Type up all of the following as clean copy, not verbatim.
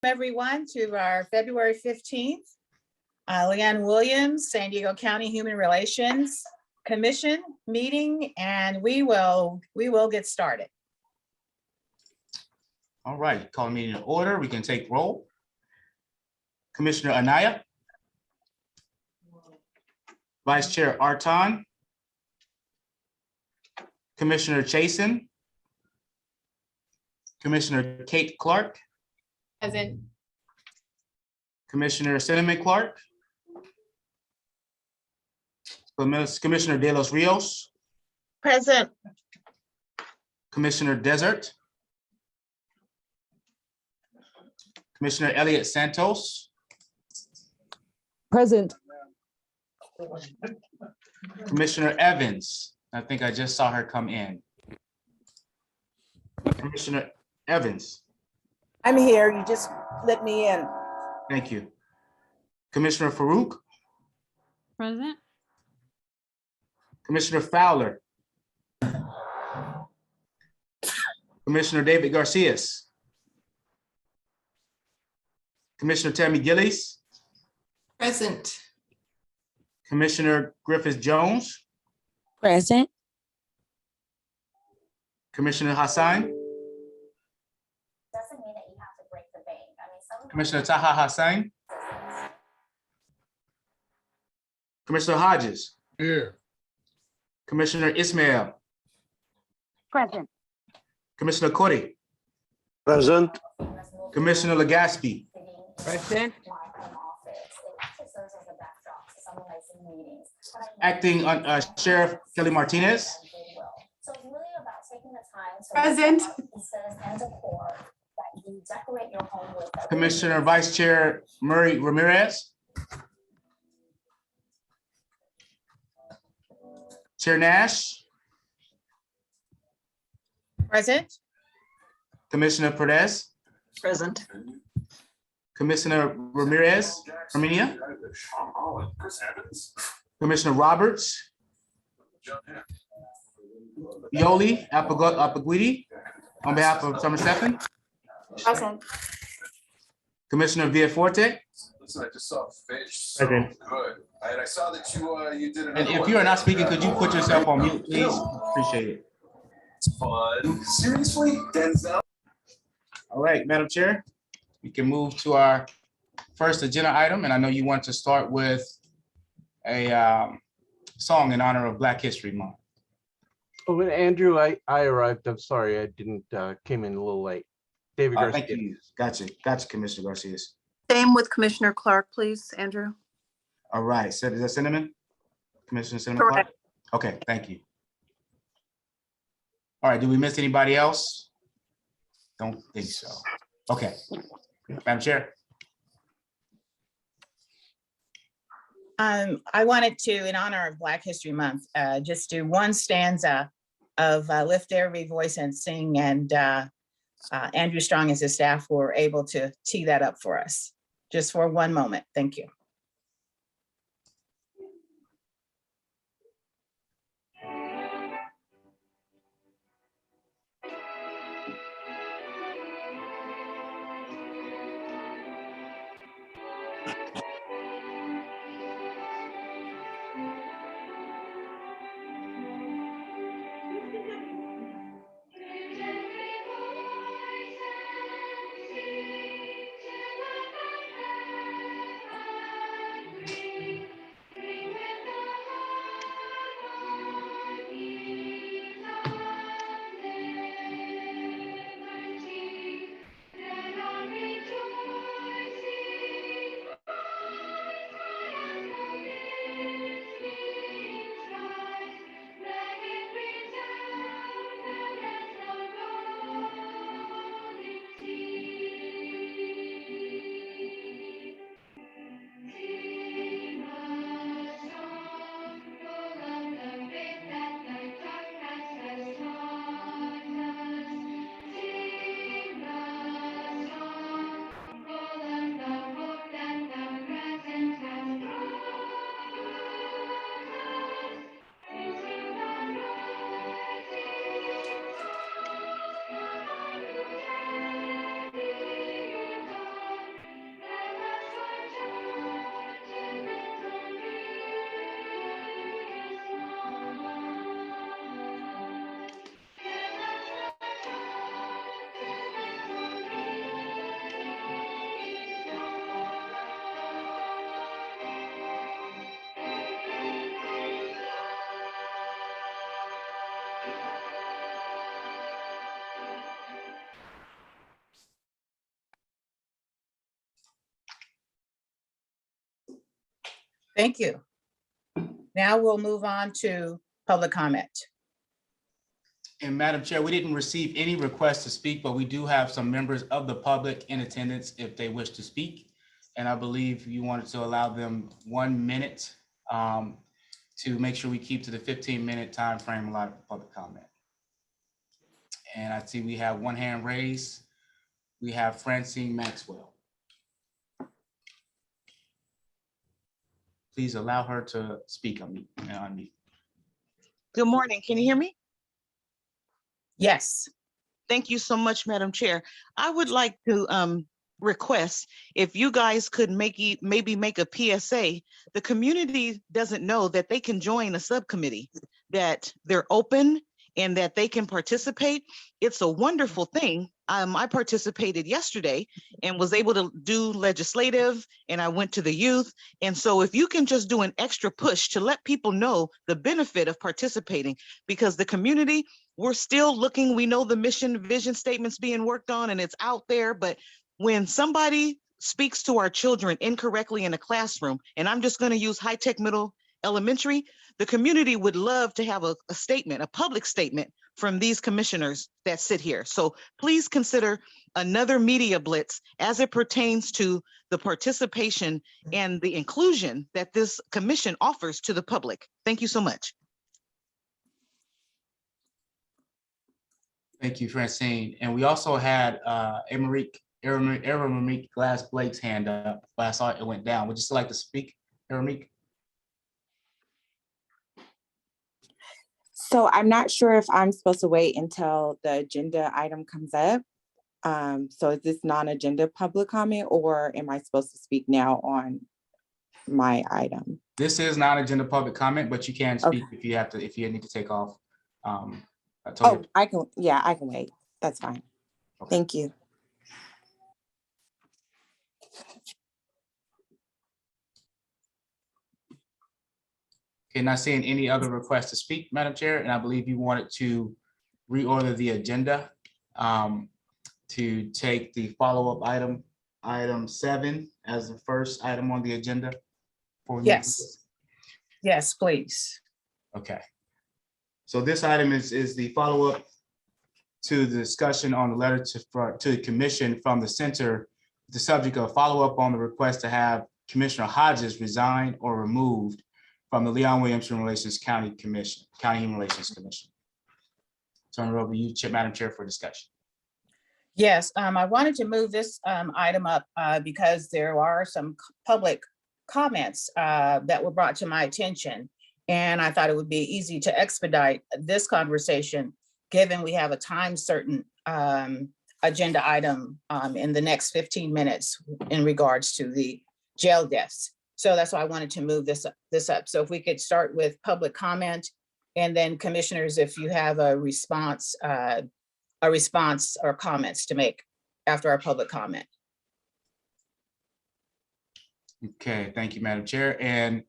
Everyone to our February 15th, Leanne Williams, San Diego County Human Relations Commission meeting, and we will get started. All right, call meeting in order. We can take roll. Commissioner Anaya. Vice Chair Arton. Commissioner Chasen. Commissioner Kate Clark. Present. Commissioner Cinnamon Clark. Commissioner De Los Rios. Present. Commissioner Desert. Commissioner Elliott Santos. Present. Commissioner Evans. I think I just saw her come in. Commissioner Evans. I'm here. You just let me in. Thank you. Commissioner Farouk. Present. Commissioner Fowler. Commissioner David Garcias. Commissioner Tammy Gillies. Present. Commissioner Griffith Jones. Present. Commissioner Hassan. Doesn't mean that you have to break the bank. I mean, some Commissioner Taha Hassan. Commissioner Hodges. Here. Commissioner Ismail. Present. Commissioner Cody. Present. Commissioner Legaspi. Present. Acting Sheriff Kelly Martinez. So it's really about taking the time to Present. and decor that you decorate your home with. Commissioner Vice Chair Murray Ramirez. Chair Nash. Present. Commissioner Perez. Present. Commissioner Ramirez. Armenia. Commissioner Roberts. Yoli Apaguidi on behalf of Summer Stephen. Present. Commissioner Villaforte. Listen, I just saw fish. So Present. good. And I saw that you did And another if one. you are not speaking, could you put yourself on mute, please? Appreciate it. It's fun. Seriously, Denzel? All right, Madam Chair, we can move to our first agenda item, and I know you want to start with a song in honor of Black History Month. Oh, and Andrew, I arrived. I'm sorry, I didn't came in a little late. David Garcia. Thank you. Gotcha, Commissioner Garcias. Same with Commissioner Clark, please, Andrew. All right, so is that Cinnamon? Commissioner Cinnamon Clark? Correct. Okay, thank you. All right, did we miss anybody else? Don't think so. Okay, Madam Chair. I wanted to, in honor of Black History Month, just do one stanza of Lift Every Voice and Sing, and Andrew Strong and his staff were able to tee that up for us, just for one moment. Thank you. Thank you. Now we'll move on to public comment. And Madam Chair, we didn't receive any requests to speak, but we do have some members of the public in attendance if they wish to speak. And I believe you wanted to allow them 1 minute to make sure we keep to the 15-minute time frame allotted for public comment. And I see we have one hand raised. We have Francine Maxwell. Please allow her to speak on me. Good morning. Can you hear me? Yes, Thank you so much, Madam Chair. I would like to request if you guys could maybe make a PSA. The community doesn't know that they can join a subcommittee, that they're open and that they can participate. It's a wonderful thing. I participated yesterday and was able to do legislative, and I went to the youth. And so if you can just do an extra push to let people know the benefit of participating, because the community, we're still looking, we know the mission vision statements being worked on and it's out there, but when somebody speaks to our children incorrectly in a classroom, and I'm just going to use high-tech middle elementary, the community would love to have a statement, a public statement from these commissioners that sit here. So please consider another media blitz as it pertains to the participation and the inclusion that this commission offers to the public. Thank you so much. Thank you, Francine. And we also had Eramarique Glass Blake's hand up, but I saw it went down. Would you still like to speak, Eramarique? So I'm not sure if I'm supposed to wait until the agenda item comes up. So is this non-agenda public comment, or am I supposed to speak now on my item? This is not agenda public comment, but you can speak if you have to, if you need to take off. Oh, I can wait. That's fine. Okay. Thank you. Okay, not seeing any other requests to speak, Madam Chair, and I believe you wanted to reorder the agenda to take the follow-up item 7 as the first item on the agenda. yes, yes, please. Okay. So this item is the follow-up to the discussion on the letter to the commission from the center, the subject of follow-up on the request to have Commissioner Hodges resign or removed from the Leon Williams Human Relations County Human Relations Commission. Turn it over to you, Madam Chair, for discussion. Yes, I wanted to move this item up because there are some public comments that were brought to my attention. And I thought it would be easy to expedite this conversation, given we have a time certain agenda item in the next 15 minutes in regards to the jail deaths. So that's why I wanted to move this up. So if we could start with public comment, and then commissioners, if you have a response or comments to make after our public comment. Okay, thank you, Madam Chair. And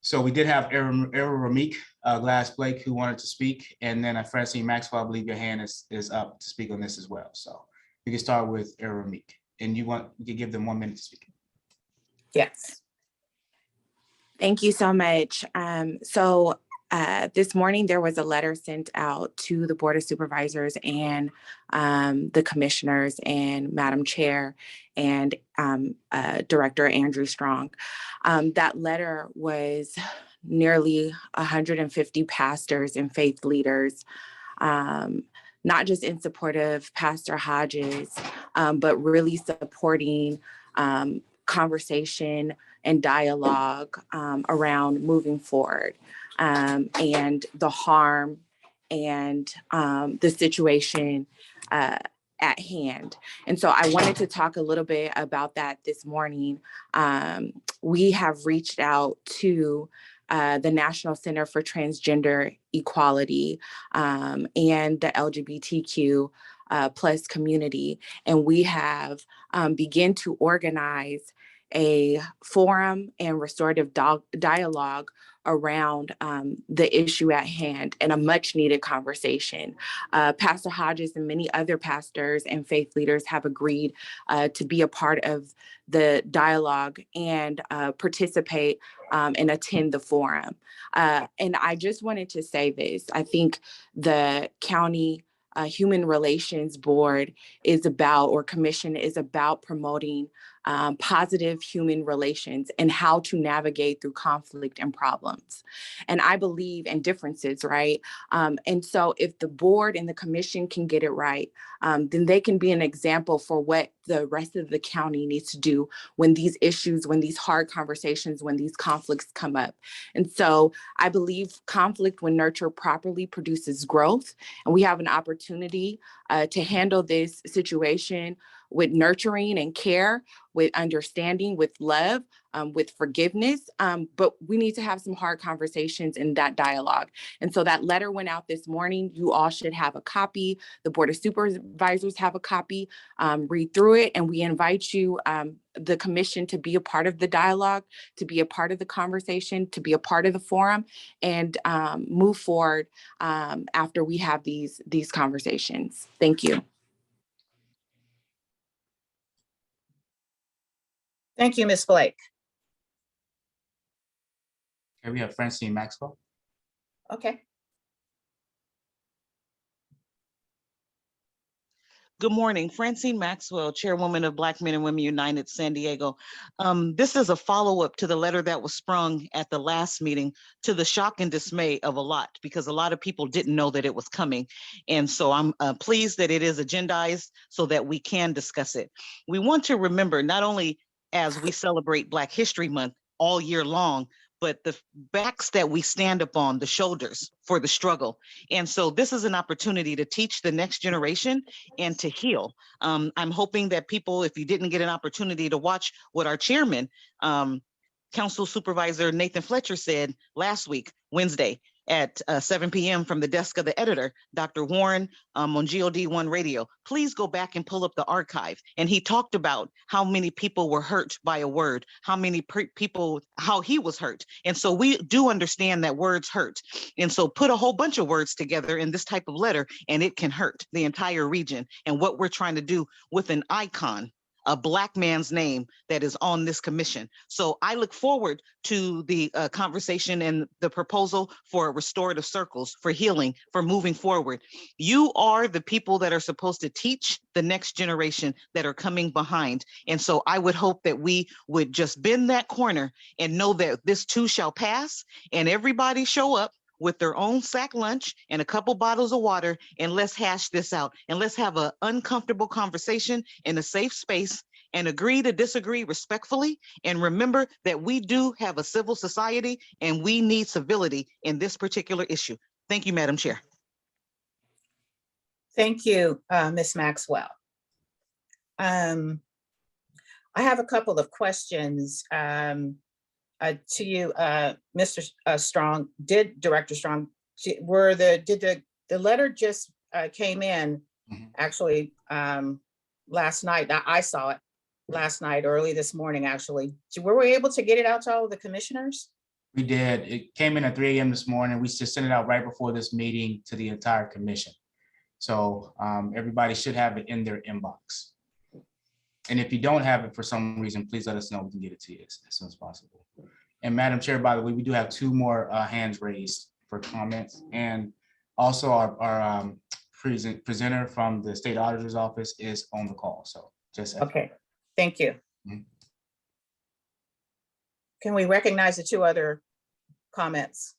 so we did have Eramarique Glass Blake who wanted to speak, and then Francine Maxwell, I believe your hand is up to speak on this as well. So we can start with Eramarique, and you can give them 1 minute to speak. Yes. Thank you so much. This morning, there was a letter sent out to the Board of Supervisors and the commissioners and Madam Chair and Director Andrew Strong. That letter was nearly 150 pastors and faith leaders, not just in support of Pastor Hodges, but really supporting conversation and dialogue around moving forward. And the harm and the situation at hand. And so I wanted to talk a little bit about that this morning. We have reached out to the National Center for Transgender Equality and the LGBTQ plus community. And we have begun to organize a forum and restorative dialogue around the issue at hand and a much needed conversation. Pastor Hodges and many other pastors and faith leaders have agreed to be a part of the dialogue and participate and attend the forum. And I just wanted to say this. I think the county Human Relations Board is about, or commission is about, promoting positive human relations and how to navigate through conflict and problems. And I believe in differences, right? And so if the board and the commission can get it right, then they can be an example for what the rest of the county needs to do when these issues, when these hard conversations, when these conflicts come up. And so I believe conflict, when nurtured properly, produces growth. And we have an opportunity to handle this situation with nurturing and care, with understanding, with love, with forgiveness. But we need to have some hard conversations in that dialogue. And so that letter went out this morning. You all should have a copy. The Board of Supervisors have a copy. Read through it. And we invite you, the commission, to be a part of the dialogue, to be a part of the conversation, to be a part of the forum, and move forward after we have these conversations. Thank you. Thank you, Ms. Blake. Okay, we have Francine Maxwell. Okay. Good morning, Francine Maxwell, Chairwoman of Black Men and Women United, San Diego. This is a follow-up to the letter that was sprung at the last meeting, to the shock and dismay of a lot, because a lot of people didn't know that it was coming. And so I'm pleased that it is agendized so that we can discuss it. We want to remember, not only as we celebrate Black History Month all year long, but the backs that we stand upon, the shoulders for the struggle. And so this is an opportunity to teach the next generation and to heal. I'm hoping that people, if you didn't get an opportunity to watch what our chairman, Council Supervisor Nathan Fletcher, said last week, Wednesday, at 7 p.m. from the desk of the editor, Dr. Warren, on GOD1 Radio. Please go back and pull up the archive. And he talked about how many people were hurt by a word, how many people, how he was hurt. And so we do understand that words hurt. And so put a whole bunch of words together in this type of letter, and it can hurt the entire region. And what we're trying to do with an icon, a Black man's name that is on this commission. So I look forward to the conversation and the proposal for restorative circles, for healing, for moving forward. You are the people that are supposed to teach the next generation that are coming behind. And so I would hope that we would just bend that corner and know that this too shall pass, and everybody show up with their own sack lunch and a couple bottles of water, and let's hash this out. And let's have an uncomfortable conversation in a safe space and agree to disagree respectfully. And remember that we do have a civil society and we need civility in this particular issue. Thank you, Madam Chair. Thank you, Ms. Maxwell. I have a couple of questions to you, Mr. Strong. Director Strong, did the letter just came in actually last night? I saw it last night, early this morning, actually. Were we able to get it out to all of the commissioners? We did. It came in at 3 a.m. this morning. We just sent it out right before this meeting to the entire commission. So everybody should have it in their inbox. And if you don't have it for some reason, please let us know. We can get it to you as soon as possible. And Madam Chair, by the way, we do have 2 more hands raised for comments. And also our presenter from the State Auditor's Office is on the call. So just okay, thank you. Can we recognize the 2 other comments?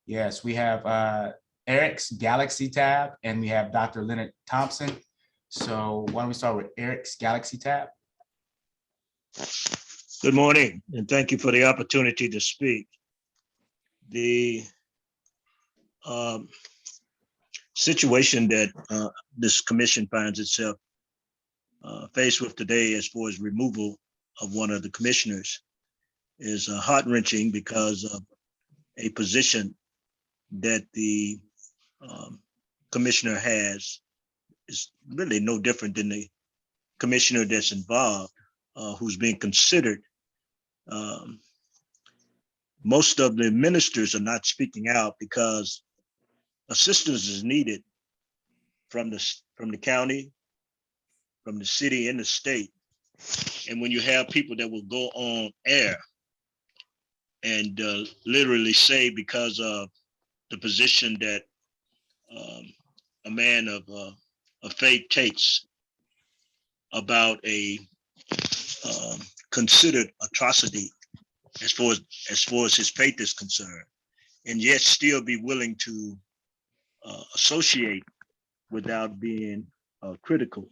Yes, we have Eric's Galaxy tab, and we have Dr. Leonard Thompson. So why don't we start with Eric's Galaxy tab? Good morning, and thank you for the opportunity to speak. The situation that this commission finds itself faced with today, as far as removal of one of the commissioners, is heart-wrenching because of a position that the commissioner has is really no different than the commissioner that's involved. who's being considered. Most of the ministers are not speaking out because assistance is needed from the county, from the city and the state. And when you have people that will go on air and literally say, because of the position that a man of faith takes about a considered atrocity as far as his faith is concerned, and yet still be willing to associate without being critical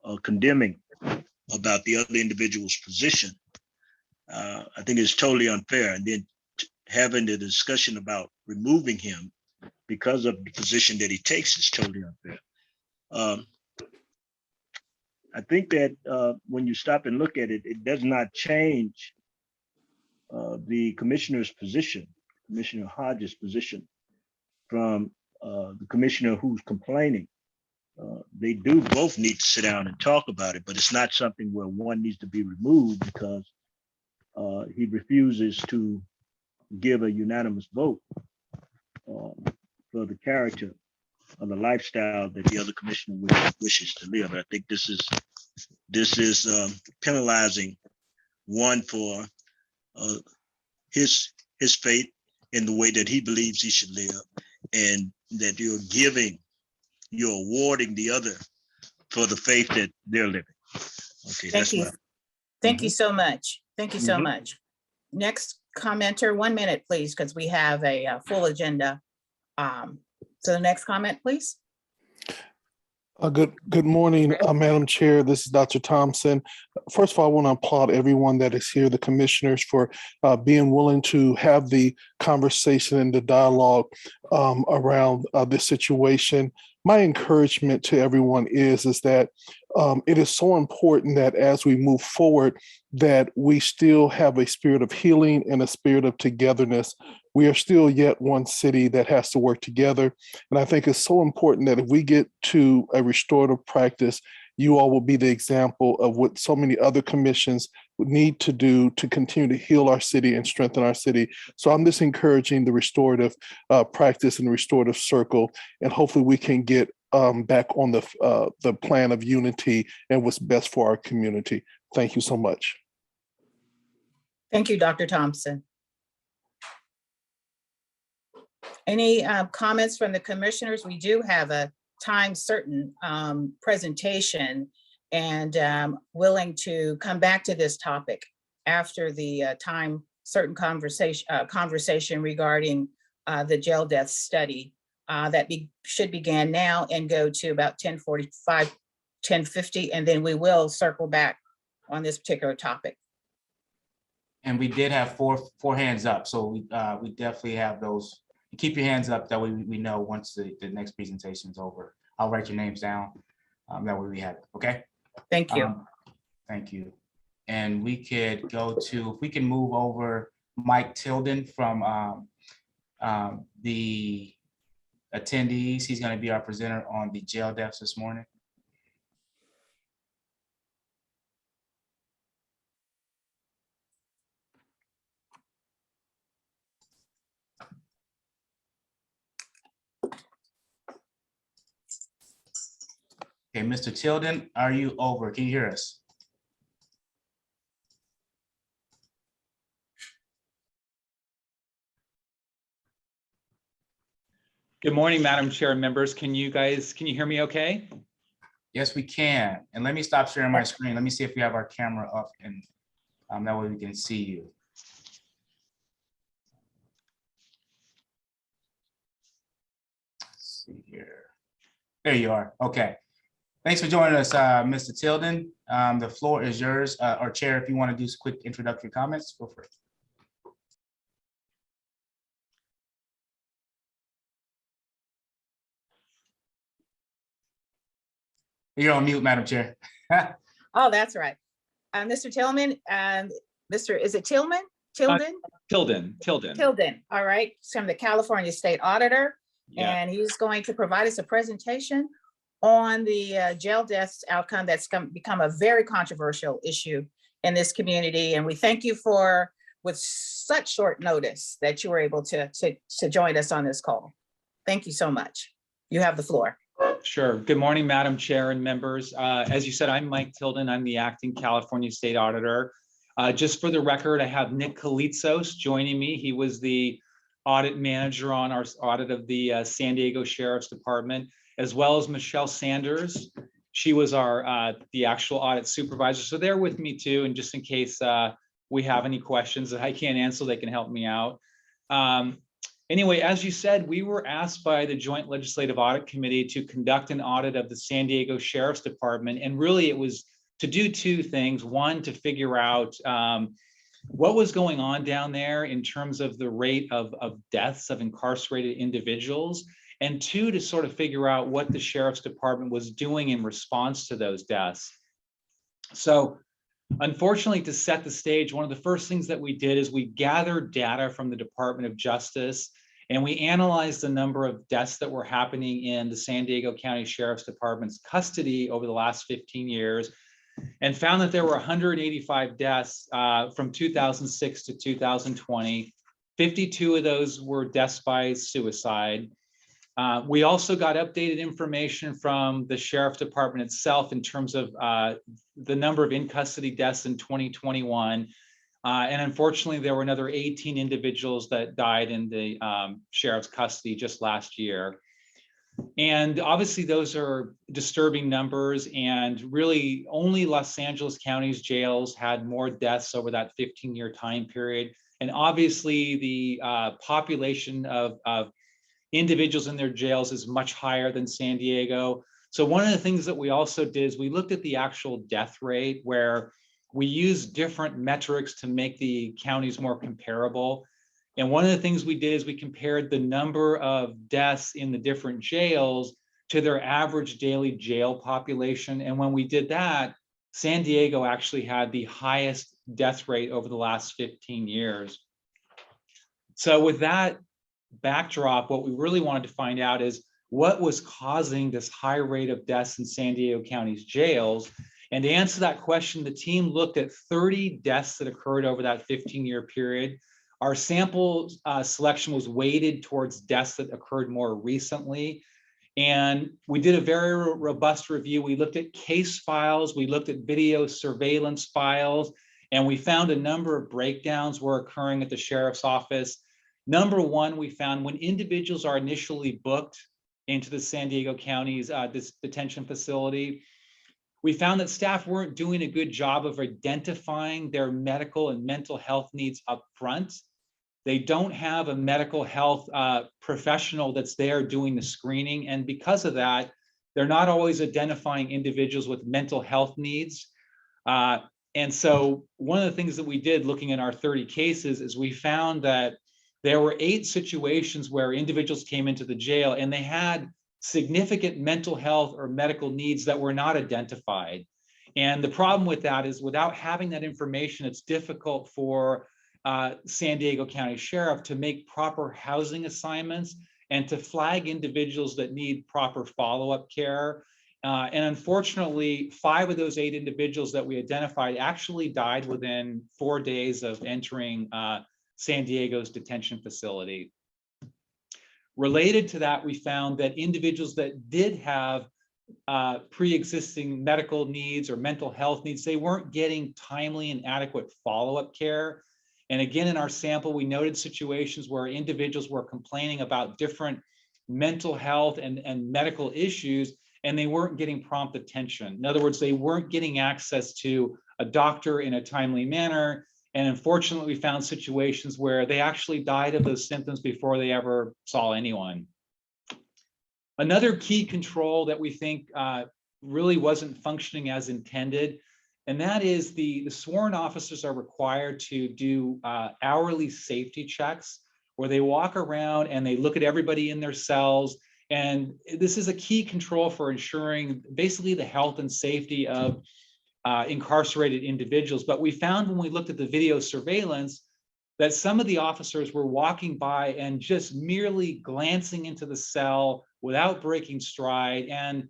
or condemning about the other individual's position, I think it's totally unfair. And then having the discussion about removing him because of the position that he takes is totally unfair. I think that when you stop and look at it, it does not change the commissioner's position, Commissioner Hodges' position, from the commissioner who's complaining. They do both need to sit down and talk about it, but it's not something where one needs to be removed because he refuses to give a unanimous vote for the character of the lifestyle that the other commissioner wishes to live. I think this is penalizing one for his faith in the way that he believes he should live, and that you're awarding the other for the faith that they're living. Okay, Thank you. Thank you so much. Thank you so Mhm. much. Next commenter, 1 minute, please, because we have a full agenda. So the next comment, please. Good morning, Madam Chair. This is Dr. Thompson. First of all, I want to applaud everyone that is here, the commissioners, for being willing to have the conversation and the dialogue around this situation. My encouragement to everyone is that it is so important that as we move forward, that we still have a spirit of healing and a spirit of togetherness. We are still yet one city that has to work together. And I think it's so important that if we get to a restorative practice, you all will be the example of what so many other commissions would need to do to continue to heal our city and strengthen our city. So I'm just encouraging the restorative practice and the restorative circle, and hopefully we can get back on the plan of unity and what's best for our community. Thank you so much. Thank you, Dr. Thompson. Any comments from the commissioners? We do have a time certain presentation, and willing to come back to this topic after the time certain conversation regarding the jail death study that should begin now and go to about 10:45, 10:50, and then we will circle back on this particular topic. And we did have four hands up, so we definitely have those. Keep your hands up, that way we know once the next presentation is over. I'll write your names down, that way we have it, okay? Thank you. Thank you. And we could go to, if we can move over Mike Tilden from the attendees. He's going to be our presenter on the jail deaths this morning. Okay, Mr. Tilden, are you over? Can you hear us? Good morning, Madam Chair and members. Can you hear me okay? Yes, we can. And let me stop sharing my screen. Let me see if we have our camera up, and that way we can see you. Let's see here. There you are. Okay. Thanks for joining us, Mr. Tilden. The floor is yours. Or Chair, if you want to do some quick introductory comments, go for it. You're on mute, Madam Chair. Oh, that's right. Mr. Tillman, is it Tillman? Tilden? Tilden. Tilden, all right. He's from the California State Auditor, Yeah. and he's going to provide us a presentation on the jail deaths outcome that's become a very controversial issue in this community. And we thank you for, with such short notice, that you were able to join us on this call. Thank you so much. You have the floor. Sure. Good morning, Madam Chair and members. As you said, I'm Mike Tilden. I'm the acting California State Auditor. Just for the record, I have Nick Kalitzos joining me. He was the audit manager on our audit of the San Diego Sheriff's Department, as well as Michelle Sanders. She was our the actual audit supervisor. So they're with me too. And just in case we have any questions that I can't answer, they can help me out. Anyway, as you said, we were asked by the Joint Legislative Audit Committee to conduct an audit of the San Diego Sheriff's Department. And really it was to do two things. One, to figure out what was going on down there in terms of the rate of deaths of incarcerated individuals. And two, to sort of figure out what the Sheriff's Department was doing in response to those deaths. So unfortunately, to set the stage, one of the first things that we did is we gathered data from the Department of Justice, and we analyzed the number of deaths that were happening in the San Diego County Sheriff's Department's custody over the last 15 years, and found that there were 185 deaths from 2006 to 2020. 52 of those were deaths by suicide. We also got updated information from the Sheriff's Department itself in terms of the number of in-custody deaths in 2021. And unfortunately, there were another 18 individuals that died in the sheriff's custody just last year. And obviously, those are disturbing numbers. And really, only Los Angeles County's jails had more deaths over that 15-year time period. And obviously, the population of individuals in their jails is much higher than San Diego. So one of the things that we also did is we looked at the actual death rate, where we used different metrics to make the counties more comparable. And one of the things we did is we compared the number of deaths in the different jails to their average daily jail population. And when we did that, San Diego actually had the highest death rate over the last 15 years. So with that backdrop, what we really wanted to find out is what was causing this high rate of deaths in San Diego County's jails. And to answer that question, the team looked at 30 deaths that occurred over that 15-year period. Our sample selection was weighted towards deaths that occurred more recently. And we did a very robust review. We looked at case files, we looked at video surveillance files, and we found a number of breakdowns were occurring at the sheriff's office. Number one, we found when individuals are initially booked into the San Diego County's this detention facility, we found that staff weren't doing a good job of identifying their medical and mental health needs up front. They don't have a medical health professional that's there doing the screening. And because of that, they're not always identifying individuals with mental health needs. And so one of the things that we did looking at our 30 cases is we found that there were 8 situations where individuals came into the jail and they had significant mental health or medical needs that were not identified. And the problem with that is without having that information, it's difficult for San Diego County Sheriff to make proper housing assignments and to flag individuals that need proper follow-up care. And unfortunately, 5 of those 8 individuals that we identified actually died within 4 days of entering San Diego's detention facility. Related to that, we found that individuals that did have pre-existing medical needs or mental health needs, they weren't getting timely and adequate follow-up care. And again, in our sample, we noted situations where individuals were complaining about different mental health and medical issues, and they weren't getting prompt attention. In other words, they weren't getting access to a doctor in a timely manner. And unfortunately, we found situations where they actually died of those symptoms before they ever saw anyone. Another key control that we think really wasn't functioning as intended, and that is the sworn officers are required to do hourly safety checks where they walk around and they look at everybody in their cells. And this is a key control for ensuring basically the health and safety of incarcerated individuals. But we found when we looked at the video surveillance that some of the officers were walking by and just merely glancing into the cell without breaking stride. And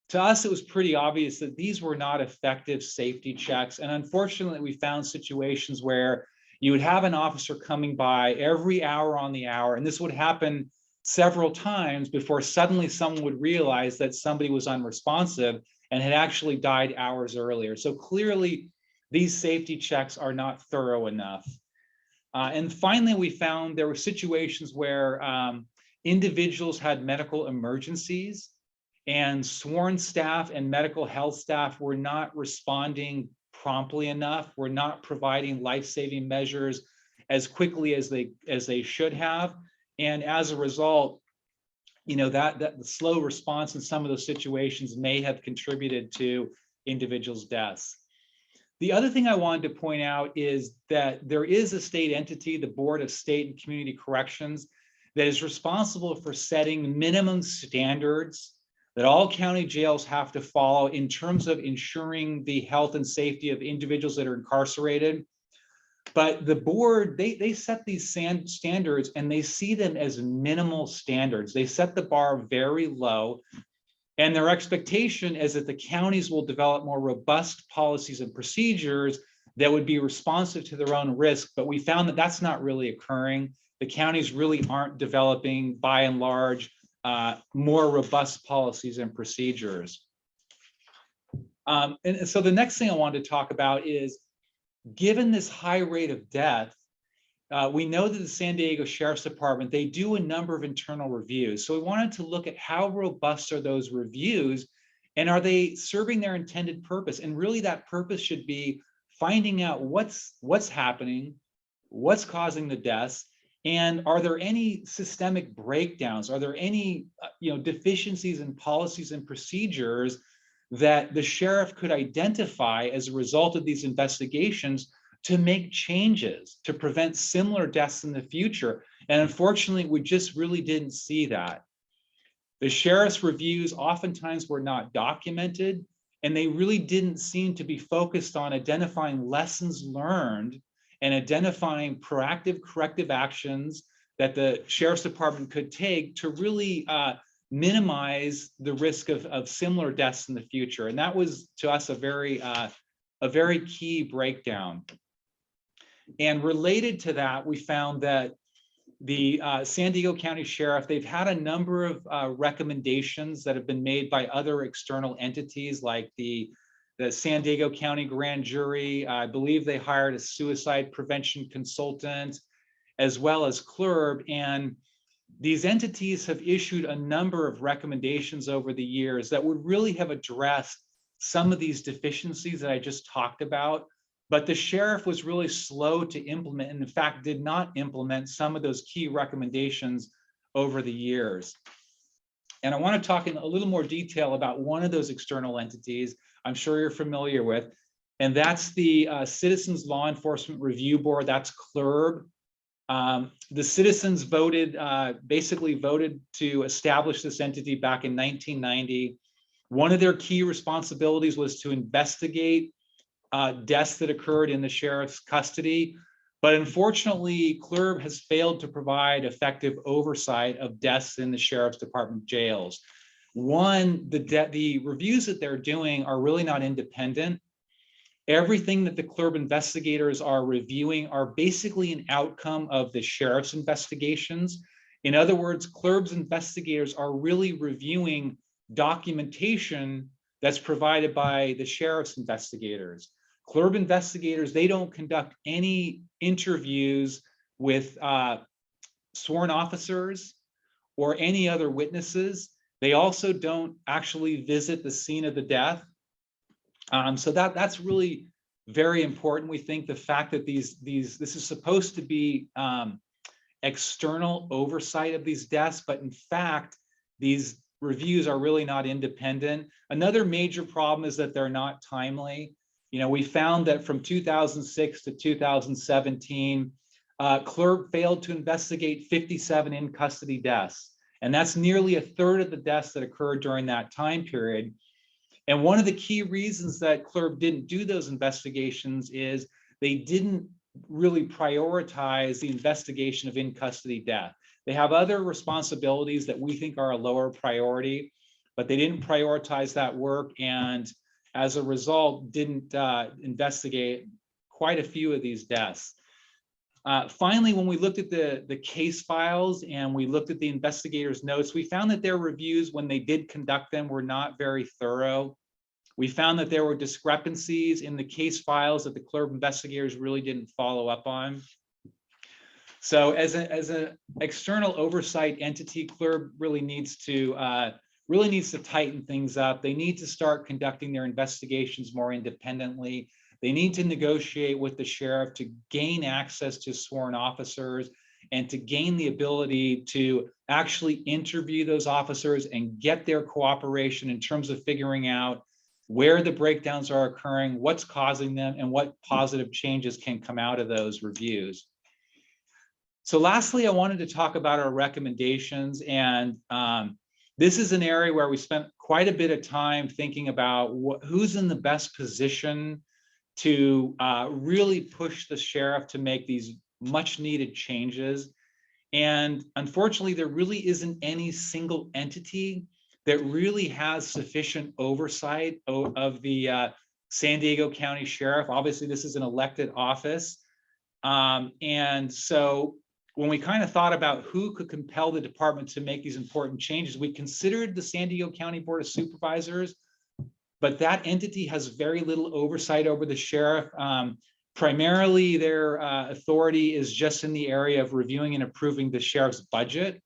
to us, it was pretty obvious that these were not effective safety checks. And unfortunately, we found situations where you would have an officer coming by every hour on the hour, and this would happen several times before suddenly someone would realize that somebody was unresponsive and had actually died hours earlier. So clearly, these safety checks are not thorough enough. And finally, we found there were situations where individuals had medical emergencies and sworn staff and medical health staff were not responding promptly enough, were not providing life-saving measures as quickly as they should have. And as a result, you know, that the slow response in some of those situations may have contributed to individuals' deaths. The other thing I wanted to point out is that there is a state entity, the Board of State and Community Corrections, that is responsible for setting minimum standards that all county jails have to follow in terms of ensuring the health and safety of individuals that are incarcerated. But the board, they set these standards and they see them as minimal standards. They set the bar very low. And their expectation is that the counties will develop more robust policies and procedures that would be responsive to their own risk. But we found that that's not really occurring. The counties really aren't developing, by and large, more robust policies and procedures. And so the next thing I wanted to talk about is, given this high rate of death, we know that the San Diego Sheriff's Department, they do a number of internal reviews. So we wanted to look at how robust are those reviews and are they serving their intended purpose? And really that purpose should be finding out what's happening, what's causing the deaths, and are there any systemic breakdowns? Are there any deficiencies in policies and procedures that the sheriff could identify as a result of these investigations to make changes to prevent similar deaths in the future? And unfortunately, we just really didn't see that. The sheriff's reviews oftentimes were not documented, and they really didn't seem to be focused on identifying lessons learned and identifying proactive corrective actions that the sheriff's department could take to really minimize the risk of similar deaths in the future. And that was, to us, a very key breakdown. And related to that, we found that the San Diego County Sheriff, they've had a number of recommendations that have been made by other external entities like the San Diego County Grand Jury. I believe they hired a suicide prevention consultant, as well as CLRB. And these entities have issued a number of recommendations over the years that would really have addressed some of these deficiencies that I just talked about. But the sheriff was really slow to implement, and in fact, did not implement some of those key recommendations over the years. And I want to talk in a little more detail about one of those external entities I'm sure you're familiar with, and that's the Citizens Law Enforcement Review Board, that's CLRB. The citizens basically voted to establish this entity back in 1990. One of their key responsibilities was to investigate deaths that occurred in the sheriff's custody. But unfortunately, CLRB has failed to provide effective oversight of deaths in the sheriff's department jails. One, the reviews that they're doing are really not independent. Everything that the CLRB investigators are reviewing are basically an outcome of the sheriff's investigations. In other words, CLRB's investigators are really reviewing documentation that's provided by the sheriff's investigators. CLRB investigators, they don't conduct any interviews with sworn officers or any other witnesses. They also don't actually visit the scene of the death. So that's really very important. We think the fact that this is supposed to be external oversight of these deaths, but in fact, these reviews are really not independent. Another major problem is that they're not timely. We found that from 2006 to 2017, CLRB failed to investigate 57 in custody deaths. And that's nearly a third of the deaths that occurred during that time period. And one of the key reasons that CLRB didn't do those investigations is they didn't really prioritize the investigation of in custody death. They have other responsibilities that we think are a lower priority, but they didn't prioritize that work, and as a result, didn't investigate quite a few of these deaths. Finally, when we looked at the case files and we looked at the investigators' notes, we found that their reviews, when they did conduct them, were not very thorough. We found that there were discrepancies in the case files that the CLERB investigators really didn't follow up on. So as an external oversight entity, CLERB really needs to tighten things up. They need to start conducting their investigations more independently. They need to negotiate with the sheriff to gain access to sworn officers and to gain the ability to actually interview those officers and get their cooperation in terms of figuring out where the breakdowns are occurring, what's causing them, and what positive changes can come out of those reviews. So lastly, I wanted to talk about our recommendations, and this is an area where we spent quite a bit of time thinking about who's in the best position to really push the sheriff to make these much needed changes. And unfortunately, there really isn't any single entity that really has sufficient oversight of the San Diego County Sheriff. Obviously, this is an elected office. And so when we kind of thought about who could compel the department to make these important changes, we considered the San Diego County Board of Supervisors, but that entity has very little oversight over the sheriff. Primarily, their authority is just in the area of reviewing and approving the sheriff's budget.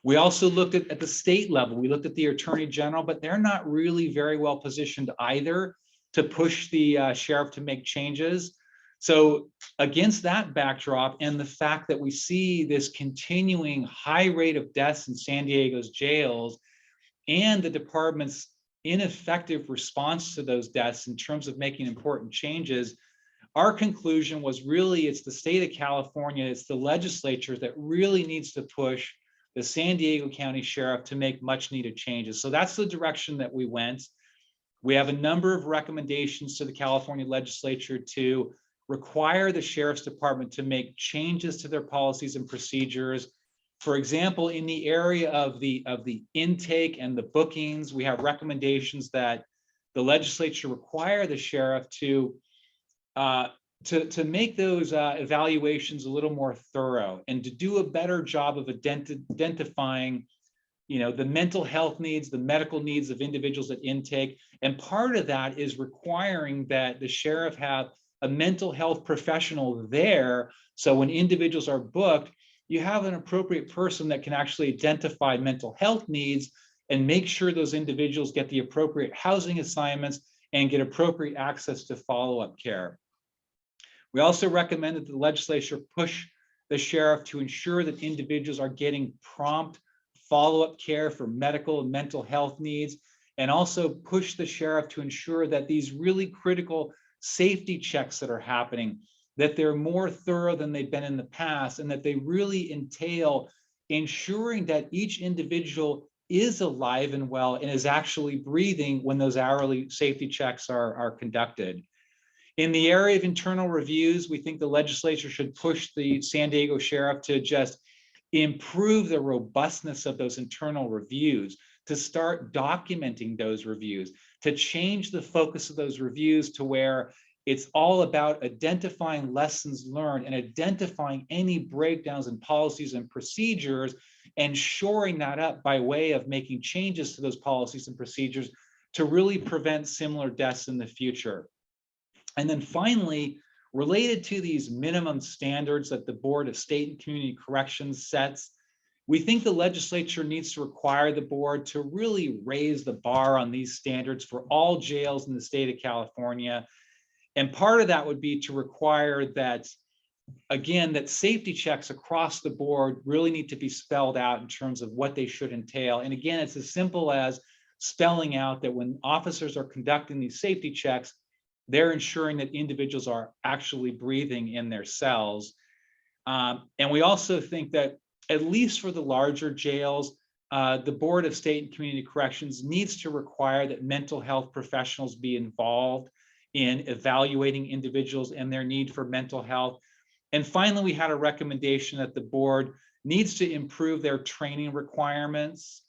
We also looked at the state level. We looked at the Attorney General, but they're not really very well positioned either to push the sheriff to make changes. So against that backdrop and the fact that we see this continuing high rate of deaths in San Diego's jails and the department's ineffective response to those deaths in terms of making important changes, our conclusion was really it's the state of California, it's the legislature that really needs to push the San Diego County Sheriff to make much needed changes. So that's the direction that we went. We have a number of recommendations to the California legislature to require the Sheriff's Department to make changes to their policies and procedures. For example, in the area of the intake and the bookings, we have recommendations that the legislature require the sheriff to make those evaluations a little more thorough and to do a better job of identifying, the mental health needs, the medical needs of individuals at intake. And part of that is requiring that the sheriff have a mental health professional there. So when individuals are booked, you have an appropriate person that can actually identify mental health needs and make sure those individuals get the appropriate housing assignments and get appropriate access to follow-up care. We also recommend that the legislature push the sheriff to ensure that individuals are getting prompt follow-up care for medical and mental health needs, and also push the sheriff to ensure that these really critical safety checks that are happening, that they're more thorough than they've been in the past, and that they really entail ensuring that each individual is alive and well and is actually breathing when those hourly safety checks are conducted. In the area of internal reviews, we think the legislature should push the San Diego Sheriff to just improve the robustness of those internal reviews, to start documenting those reviews, to change the focus of those reviews to where it's all about identifying lessons learned and identifying any breakdowns in policies and procedures and shoring that up by way of making changes to those policies and procedures to really prevent similar deaths in the future. And then finally, related to these minimum standards that the Board of State and Community Corrections sets, we think the legislature needs to require the board to really raise the bar on these standards for all jails in the state of California. And part of that would be to require that, again, that safety checks across the board really need to be spelled out in terms of what they should entail. And again, it's as simple as spelling out that when officers are conducting these safety checks, they're ensuring that individuals are actually breathing in their cells. And we also think that at least for the larger jails, the Board of State and Community Corrections needs to require that mental health professionals be involved in evaluating individuals and their need for mental health. And finally, we had a recommendation that the board needs to improve their training requirements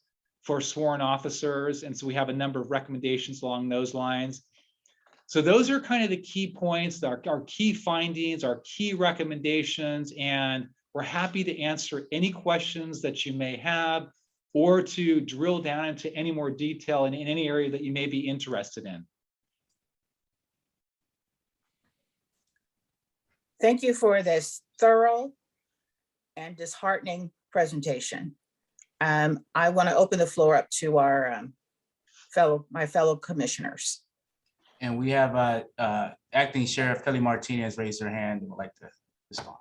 for sworn officers. And so we have a number of recommendations along those lines. So those are kind of the key points, our key findings, our key recommendations, and we're happy to answer any questions that you may have or to drill down into any more detail in any area that you may be interested in. Thank you for this thorough and disheartening presentation. I want to open the floor up to our my fellow commissioners. And we have Acting Sheriff Kelly Martinez raised her hand and would like to respond.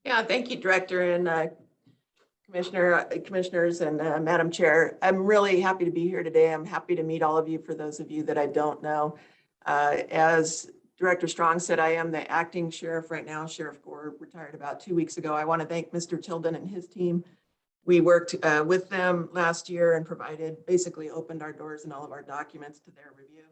Yeah, thank you, Director and commissioners and Madam Chair. I'm really happy to be here today. I'm happy to meet all of you for those of you that I don't know. As Director Strong said, I am the acting sheriff right now. Sheriff Gore retired about 2 weeks ago. I want to thank Mr. Tilden and his team. We worked with them last year and basically opened our doors and all of our documents to their review.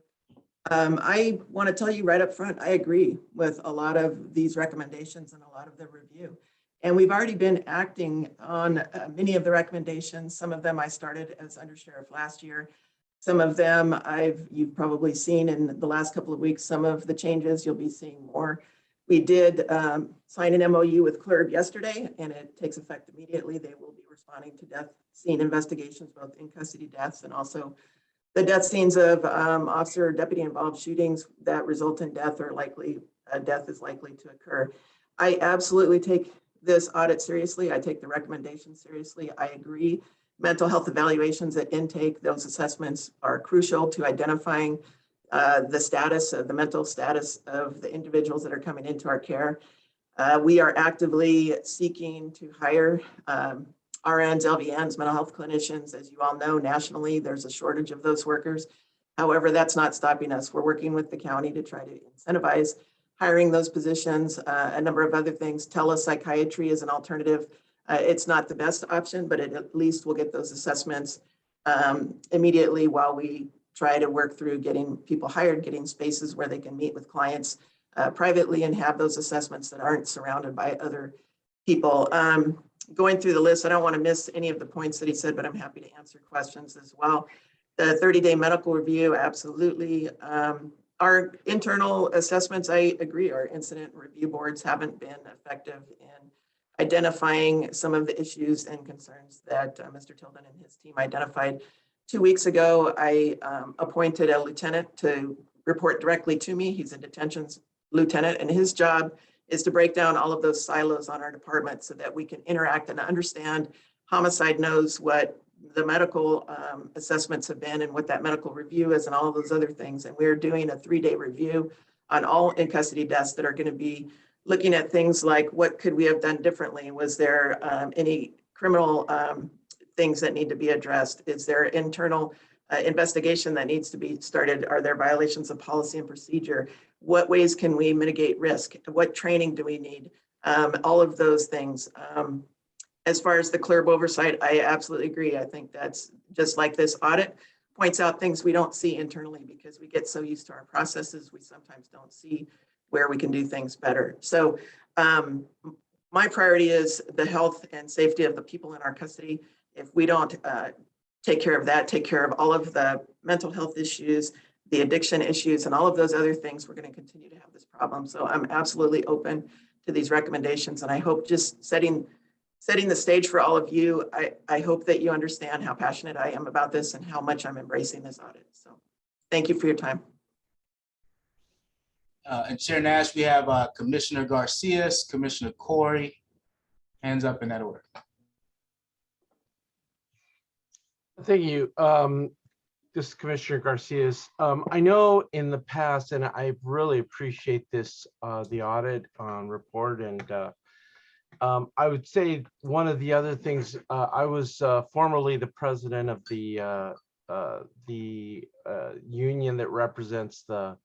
I want to tell you right up front, I agree with a lot of these recommendations and a lot of the review. And we've already been acting on many of the recommendations. Some of them I started as undersheriff last year. Some of them you've probably seen in the last couple of weeks. Some of the changes you'll be seeing more. We did sign an MOU with CLRB yesterday, and it takes effect immediately. They will be responding to death scene investigations, both in custody deaths and also the death scenes of officer or deputy involved shootings that result in death or death is likely to occur. I absolutely take this audit seriously. I take the recommendations seriously. I agree. Mental health evaluations at intake, those assessments are crucial to identifying the mental status of the individuals that are coming into our care. We are actively seeking to hire RNs, LVNs, mental health clinicians. As you all know, nationally, there's a shortage of those workers. However, that's not stopping us. We're working with the county to try to incentivize hiring those positions. A number of other things. Telepsychiatry is an alternative. It's not the best option, but at least we'll get those assessments immediately while we try to work through getting people hired, getting spaces where they can meet with clients privately and have those assessments that aren't surrounded by other people. Going through the list, I don't want to miss any of the points that he said, but I'm happy to answer questions as well. The 30-day medical review, absolutely. Our internal assessments, I agree, our incident review boards haven't been effective in identifying some of the issues and concerns that Mr. Tilden and his team identified. 2 weeks ago, I appointed a lieutenant to report directly to me. He's a detentions lieutenant, and his job is to break down all of those silos on our department so that we can interact and understand. Homicide knows what the medical assessments have been and what that medical review is and all of those other things. And we're doing a 3-day review on all in custody deaths that are going to be looking at things like what could we have done differently? Was there any criminal things that need to be addressed? Is there internal investigation that needs to be started? Are there violations of policy and procedure? What ways can we mitigate risk? What training do we need? All of those things. As far as the CLRB oversight, I absolutely agree. I think that's just like this audit points out things we don't see internally because we get so used to our processes, we sometimes don't see where we can do things better. So my priority is the health and safety of the people in our custody. If we don't take care of that, take care of all of the mental health issues, the addiction issues, and all of those other things, we're going to continue to have this problem. So I'm absolutely open to these recommendations. And I hope just setting the stage for all of you, I hope that you understand how passionate I am about this and how much I'm embracing this audit. So thank you for your time. And Chair Nash, we have Commissioner Garcia, Commissioner Corey, hands up in that order. Thank you. This is Commissioner Garcia's. I know in the past, and I really appreciate this, the audit report. And I would say one of the other things, I was formerly the president of the union that represents the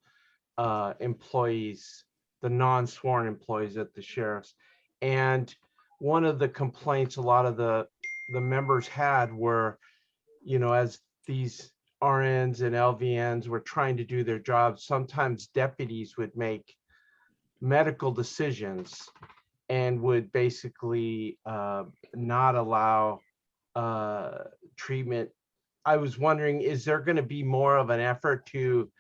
employees, the non-sworn employees at the sheriff's. And one of the complaints a lot of the members had were, you know, as these RNs and LVNs were trying to do their jobs, sometimes deputies would make medical decisions and would basically not allow treatment. I was wondering, is there going to be more of an effort to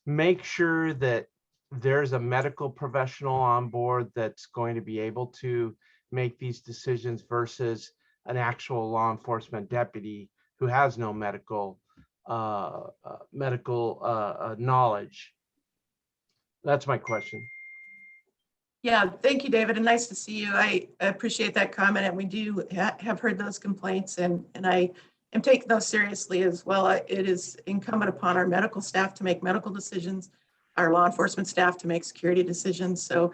make sure that there's a medical professional on board that's going to be able to make these decisions versus an actual law enforcement deputy who has no medical knowledge? That's my question. Yeah, thank you, David, and nice to see you. I appreciate that comment, and we do have heard those complaints, and I am taking those seriously as well. It is incumbent upon our medical staff to make medical decisions, our law enforcement staff to make security decisions. So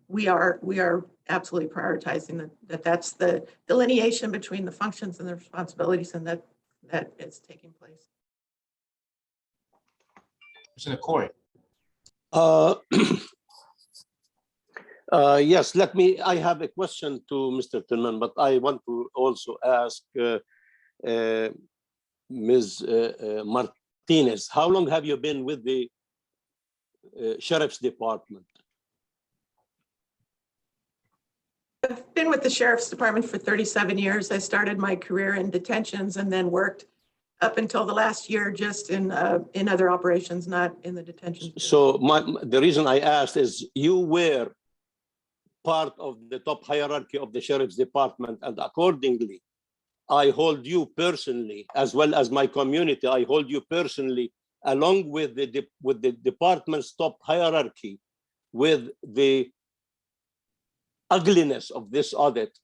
we are absolutely prioritizing that. That's the delineation between the functions and the responsibilities, and that is taking place. Mr. Corey. Yes, I have a question to Mr. Tillman, but I want to also ask Ms. Martinez, how long have you been with the Sheriff's Department? I've been with the Sheriff's Department for 37 years. I started my career in detentions and then worked up until the last year just in other operations, not in the detention. So the reason I asked is you were part of the top hierarchy of the Sheriff's Department, and accordingly, I hold you personally, as well as my community, I hold you personally, along with the department's top hierarchy, with the ugliness of this audit,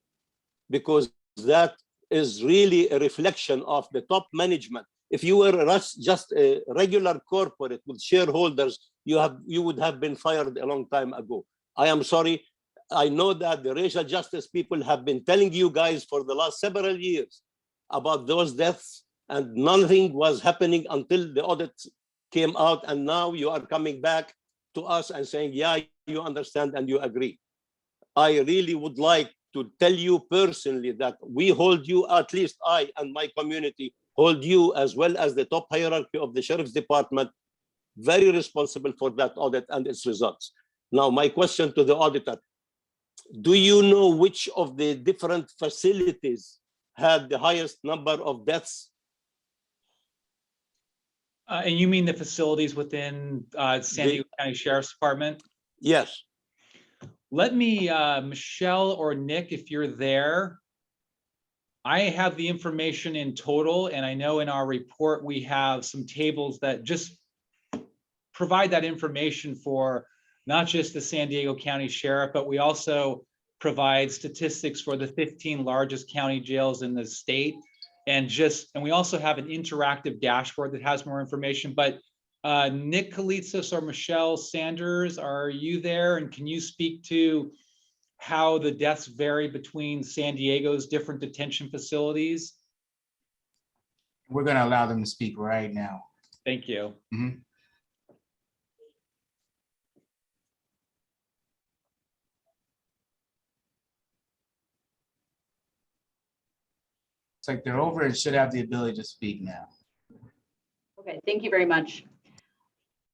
because that is really a reflection of the top management. If you were just a regular corporate with shareholders, you would have been fired a long time ago. I am sorry. I know that the racial justice people have been telling you guys for the last several years about those deaths, and nothing was happening until the audit came out, and now you are coming back to us and saying, yeah, you understand and you agree. I really would like to tell you personally that we hold you, at least I and my community hold you, as well as the top hierarchy of the Sheriff's Department, very responsible for that audit and its results. Now, my question to the auditor, do you know which of the different facilities had the highest number of deaths? And you mean the facilities within San Diego County Sheriff's Department? Yes. Let me, Michelle or Nick, if you're there. I have the information in total, and I know in our report we have some tables that just provide that information for not just the San Diego County Sheriff, but we also provide statistics for the 15 largest county jails in the state. And we also have an interactive dashboard that has more information. But Nick Kalitsos or Michelle Sanders, are you there? And can you speak to how the deaths vary between San Diego's different detention facilities? We're going to allow them to speak right now. Thank you. Mm-hmm. It's like they're over and should have the ability to speak now. Okay, thank you very much.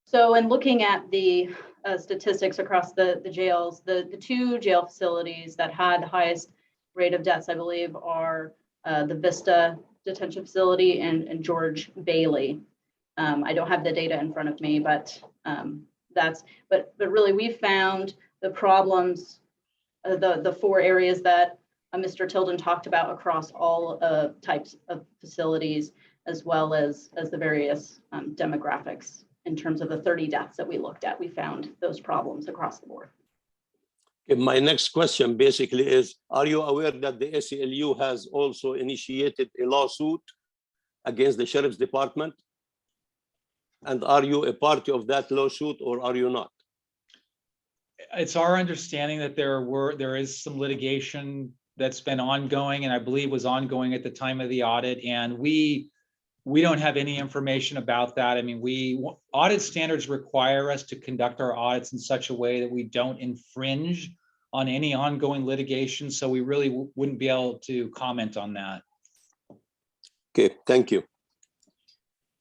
So in looking at the statistics across the jails, the two jail facilities that had the highest rate of deaths, I believe, are the Vista Detention Facility and George Bailey. I don't have the data in front of me, but really we found the problems, the four areas that Mr. Tilden talked about across all types of facilities, as well as the various demographics. In terms of the 30 deaths that we looked at, we found those problems across the board. Okay, my next question basically is, are you aware that the ACLU has also initiated a lawsuit against the Sheriff's Department? And are you a party of that lawsuit, or are you not? It's our understanding that there is some litigation that's been ongoing, and I believe was ongoing at the time of the audit, and we don't have any information about that. I mean, audit standards require us to conduct our audits in such a way that we don't infringe on any ongoing litigation. So we really wouldn't be able to comment on that. Okay, thank you.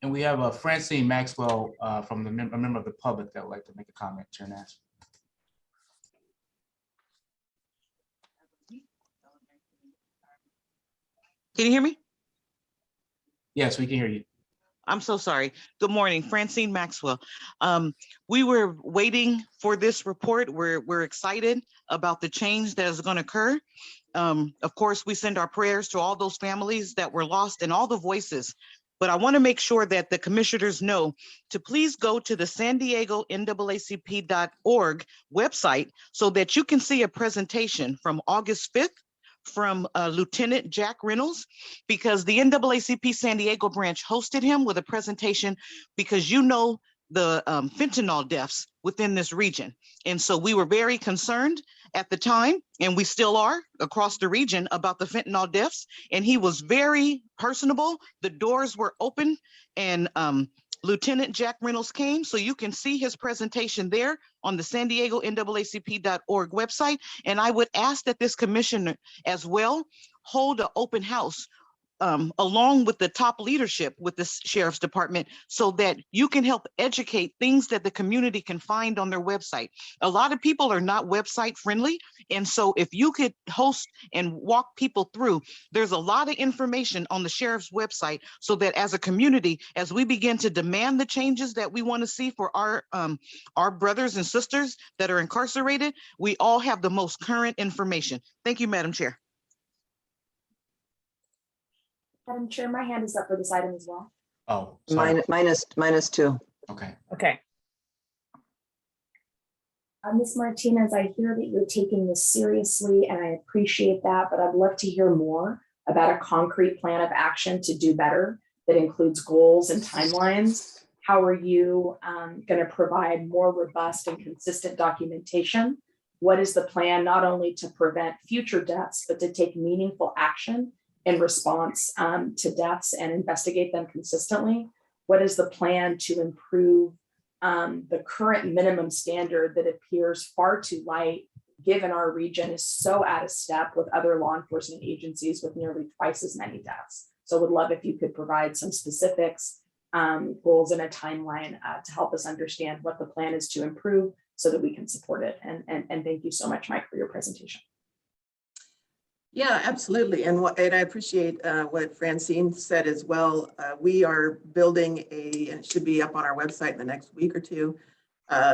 And we have Francine Maxwell from a member of the public that would like to make a comment. Turn that. Can you hear me? Yes, we can hear you. I'm so sorry. Good morning, Francine Maxwell. We were waiting for this report. We're excited about the change that is going to occur. Of course, we send our prayers to all those families that were lost and all the voices. But I want to make sure that the commissioners know to please go to the San Diego NAACP.org website so that you can see a presentation from August 5th from Lieutenant Jack Reynolds, because the NAACP San Diego branch hosted him with a presentation because you know the fentanyl deaths within this region. And so we were very concerned at the time, and we still are across the region about the fentanyl deaths. And he was very personable. The doors were open, and Lieutenant Jack Reynolds came, so you can see his presentation there on the San Diego NAACP.org website. And I would ask that this commission as well hold an open house along with the top leadership with the sheriff's department so that you can help educate things that the community can find on their website. A lot of people are not website friendly. And so if you could host and walk people through, there's a lot of information on the sheriff's website so that as a community, as we begin to demand the changes that we want to see for our brothers and sisters that are incarcerated, we all have the most current information. Thank you, Madam Chair. Madam Chair, my hand is up for this item as well. Oh, sorry. Minus two. Okay. Okay. Ms. Martinez, I hear that you're taking this seriously and I appreciate that, but I'd love to hear more about a concrete plan of action to do better that includes goals and timelines. How are you going to provide more robust and consistent documentation? What is the plan not only to prevent future deaths, but to take meaningful action in response to deaths and investigate them consistently? What is the plan to improve the current minimum standard that appears far too light, given our region is so out of step with other law enforcement agencies with nearly twice as many deaths? So would love if you could provide some specifics, goals and a timeline to help us understand what the plan is to improve so that we can support it. And thank you so much, Mike, for your presentation. Yeah, absolutely. And I appreciate what Francine said as well. We are building and it should be up on our website in the next week or two,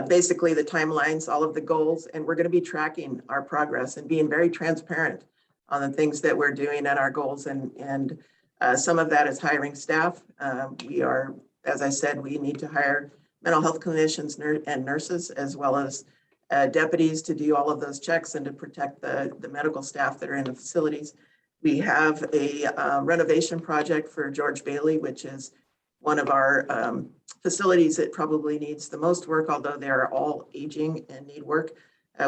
basically the timelines, all of the goals, and we're going to be tracking our progress and being very transparent on the things that we're doing and our goals. And some of that is hiring staff. We are, as I said, we need to hire mental health clinicians and nurses, as well as deputies to do all of those checks and to protect the medical staff that are in the facilities. We have a renovation project for George Bailey, which is one of our facilities that probably needs the most work, although they're all aging and need work.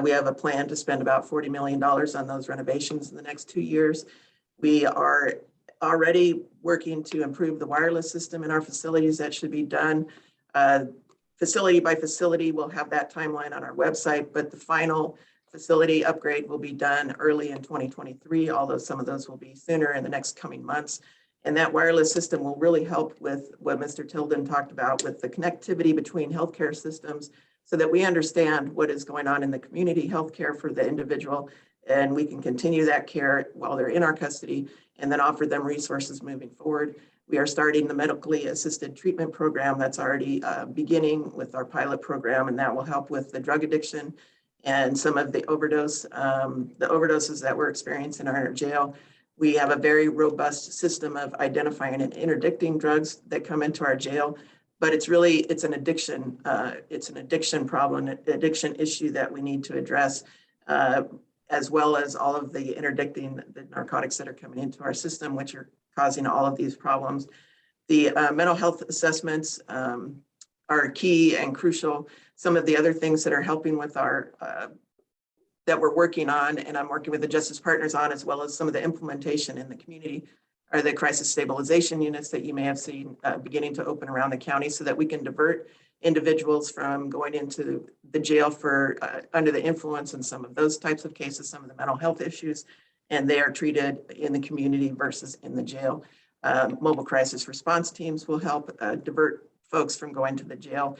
We have a plan to spend about $40 million on those renovations in the next 2 years. We are already working to improve the wireless system in our facilities. That should be done. Facility by facility, we'll have that timeline on our website, but the final facility upgrade will be done early in 2023, although some of those will be sooner in the next coming months. And that wireless system will really help with what Mr. Tilden talked about with the connectivity between healthcare systems so that we understand what is going on in the community healthcare for the individual, and we can continue that care while they're in our custody and then offer them resources moving forward. We are starting the medically assisted treatment program that's already beginning with our pilot program, and that will help with the drug addiction and some of the overdoses that we're experiencing in our jail. We have a very robust system of identifying and interdicting drugs that come into our jail, but it's an addiction. It's an addiction problem, an addiction issue that we need to address, as well as all of the interdicting the narcotics that are coming into our system, which are causing all of these problems. The mental health assessments are key and crucial. Some of the other things that are helping with our, that we're working on, and I'm working with the Justice Partners on, as well as some of the implementation in the community, are the crisis stabilization units that you may have seen beginning to open around the county so that we can divert individuals from going into the jail for under the influence in some of those types of cases, some of the mental health issues, and they are treated in the community versus in the jail. Mobile crisis response teams will help divert folks from going to the jail.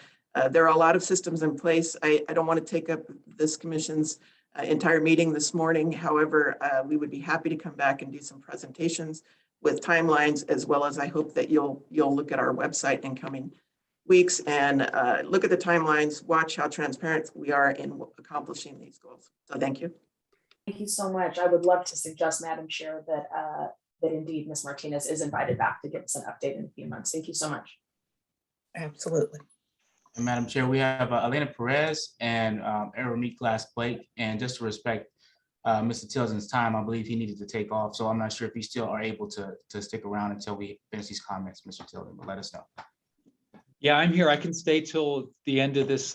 There are a lot of systems in place. I don't want to take up this commission's entire meeting this morning. However, we would be happy to come back and do some presentations with timelines, as well as I hope that you'll look at our website in coming weeks and look at the timelines, watch how transparent we are in accomplishing these goals. So thank you. Thank you so much. I would love to suggest, Madam Chair, that that indeed Ms. Martinez is invited back to give us an update in a few months. Thank you so much. Absolutely. And Madam Chair, we have Elena Perez and Aaron Glass Blake. And just to respect Mr. Tilden's time, I believe he needed to take off. So I'm not sure if you still are able to stick around until we finish these comments, Mr. Tilden, but let us know. Yeah, I'm here. I can stay till the end of this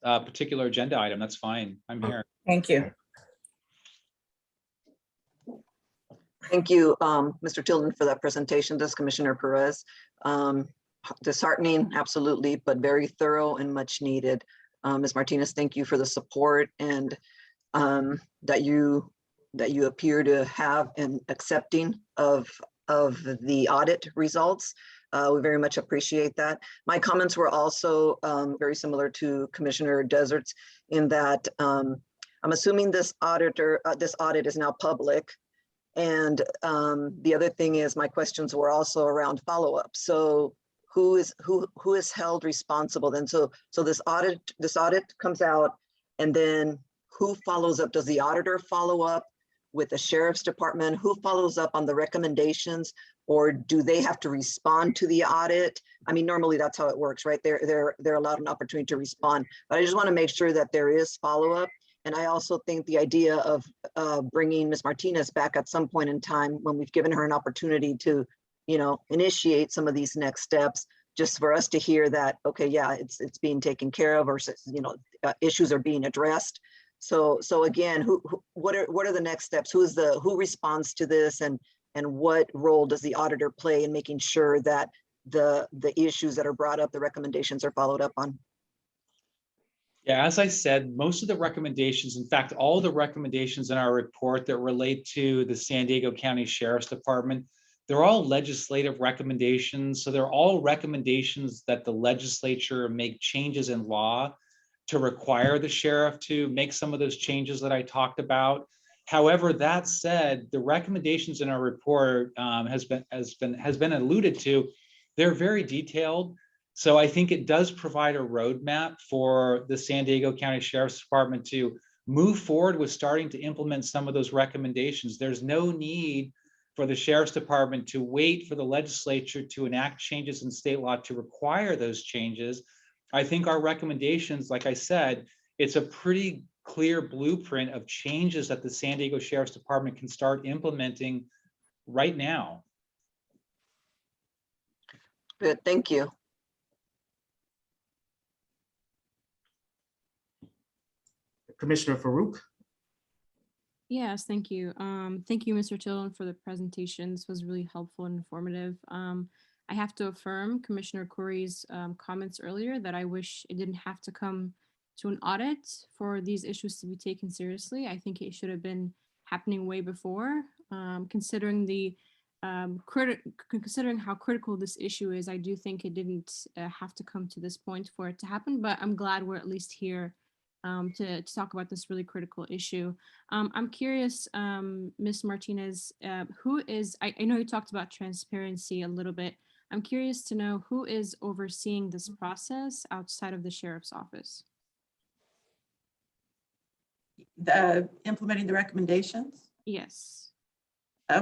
particular agenda item. That's fine. I'm here. Thank you. Thank you, Mr. Tilden, for that presentation. This is Commissioner Perez. Disheartening, absolutely, but very thorough and much needed. Ms. Martinez, thank you for the support and that you appear to have in accepting of the audit results. We very much appreciate that. My comments were also very similar to Commissioner Desert's in that I'm assuming this audit is now public. And the other thing is my questions were also around follow-up. So who is held responsible then? So this audit comes out, and then who follows up? Does the auditor follow up with the sheriff's department? Who follows up on the recommendations, or do they have to respond to the audit? I mean, normally that's how it works, right? They're allowed an opportunity to respond, but I just want to make sure that there is follow-up. And I also think the idea of bringing Ms. Martinez back at some point in time when we've given her an opportunity to, initiate some of these next steps, just for us to hear that, okay, yeah, it's being taken care of, or issues are being addressed. So again, what are the next steps? Who responds to this, and what role does the auditor play in making sure that the issues that are brought up, the recommendations are followed up on? Yeah, as I said, most of the recommendations, in fact, all the recommendations in our report that relate to the San Diego County Sheriff's Department, they're all legislative recommendations. So they're all recommendations that the legislature make changes in law to require the sheriff to make some of those changes that I talked about. However, that said, the recommendations in our report has been alluded to. They're very detailed. So I think it does provide a roadmap for the San Diego County Sheriff's Department to move forward with starting to implement some of those recommendations. There's no need for the Sheriff's Department to wait for the legislature to enact changes in state law to require those changes. I think our recommendations, like I said, it's a pretty clear blueprint of changes that the San Diego Sheriff's Department can start implementing right now. Good, thank you. Commissioner Farouk. Yes, thank you. Thank you, Mr. Tilden, for the presentation. This was really helpful and informative. I have to affirm Commissioner Corey's comments earlier that I wish it didn't have to come to an audit for these issues to be taken seriously. I think it should have been happening way before, considering the considering how critical this issue is. I do think it didn't have to come to this point for it to happen, but I'm glad we're at least here to talk about this really critical issue. I'm curious, Ms. Martinez, who is, I know you talked about transparency a little bit. I'm curious to know who is overseeing this process outside of the sheriff's office? Implementing the recommendations? Yes.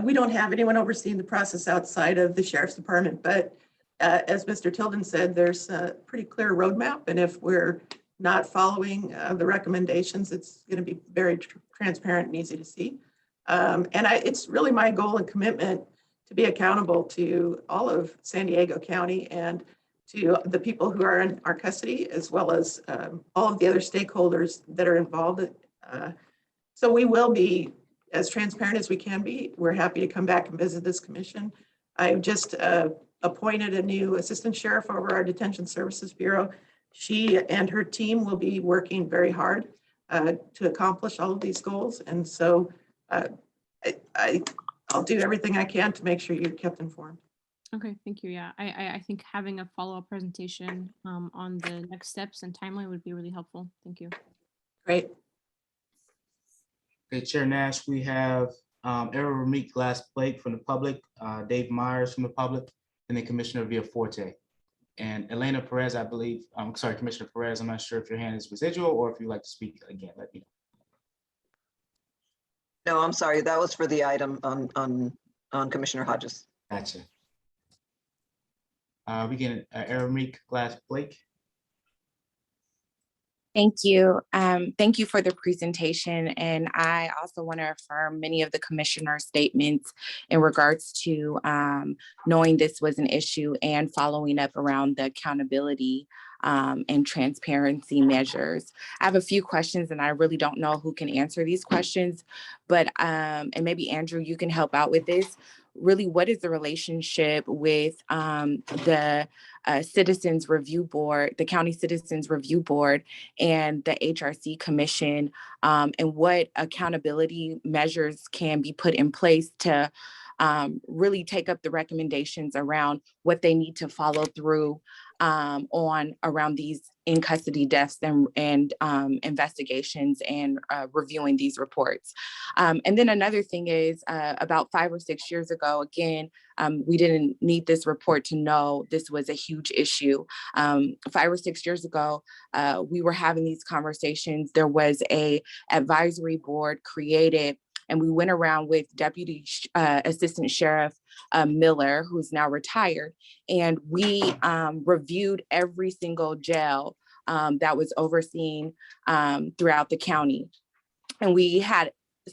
We don't have anyone overseeing the process outside of the sheriff's department, but as Mr. Tilden said, there's a pretty clear roadmap, and if we're not following the recommendations, it's going to be very transparent and easy to see. And it's really my goal and commitment to be accountable to all of San Diego County and to the people who are in our custody, as well as all of the other stakeholders that are involved. So we will be as transparent as we can be. We're happy to come back and visit this commission. I've just appointed a new assistant sheriff over our Detention Services Bureau. She and her team will be working very hard to accomplish all of these goals. And so I'll do everything I can to make sure you're kept informed. Okay, thank you. Yeah, I think having a follow-up presentation on the next steps and timeline would be really helpful. Thank you. Great. Okay, Chair Nash, we have Errol Meek Glass Blake from the public, Dave Myers from the public, and then Commissioner Villaforte. And Elena Perez, I believe, I'm sorry, Commissioner Perez, I'm not sure if your hand is residual or if you'd like to speak again, let me know. No, I'm sorry. That was for the item on Commissioner Hodges. Gotcha. We get Errol Meek Glass Blake. Thank you. Thank you for the presentation. And I also want to affirm many of the commissioner's statements in regards to knowing this was an issue and following up around the accountability and transparency measures. I have a few questions and I really don't know who can answer these questions, but and maybe Andrew, you can help out with this. Really, what is the relationship with the Citizens Review Board, the County Citizens Review Board, and the HRC Commission, and what accountability measures can be put in place to really take up the recommendations around what they need to follow through on around these in custody deaths and investigations and reviewing these reports. And then another thing is about 5 or 6 years ago, again, we didn't need this report to know this was a huge issue. 5 or 6 years ago, we were having these conversations. There was a advisory board created, and we went around with Deputy Assistant Sheriff Miller, who's now retired, and we reviewed every single jail that was overseen throughout the county. And we had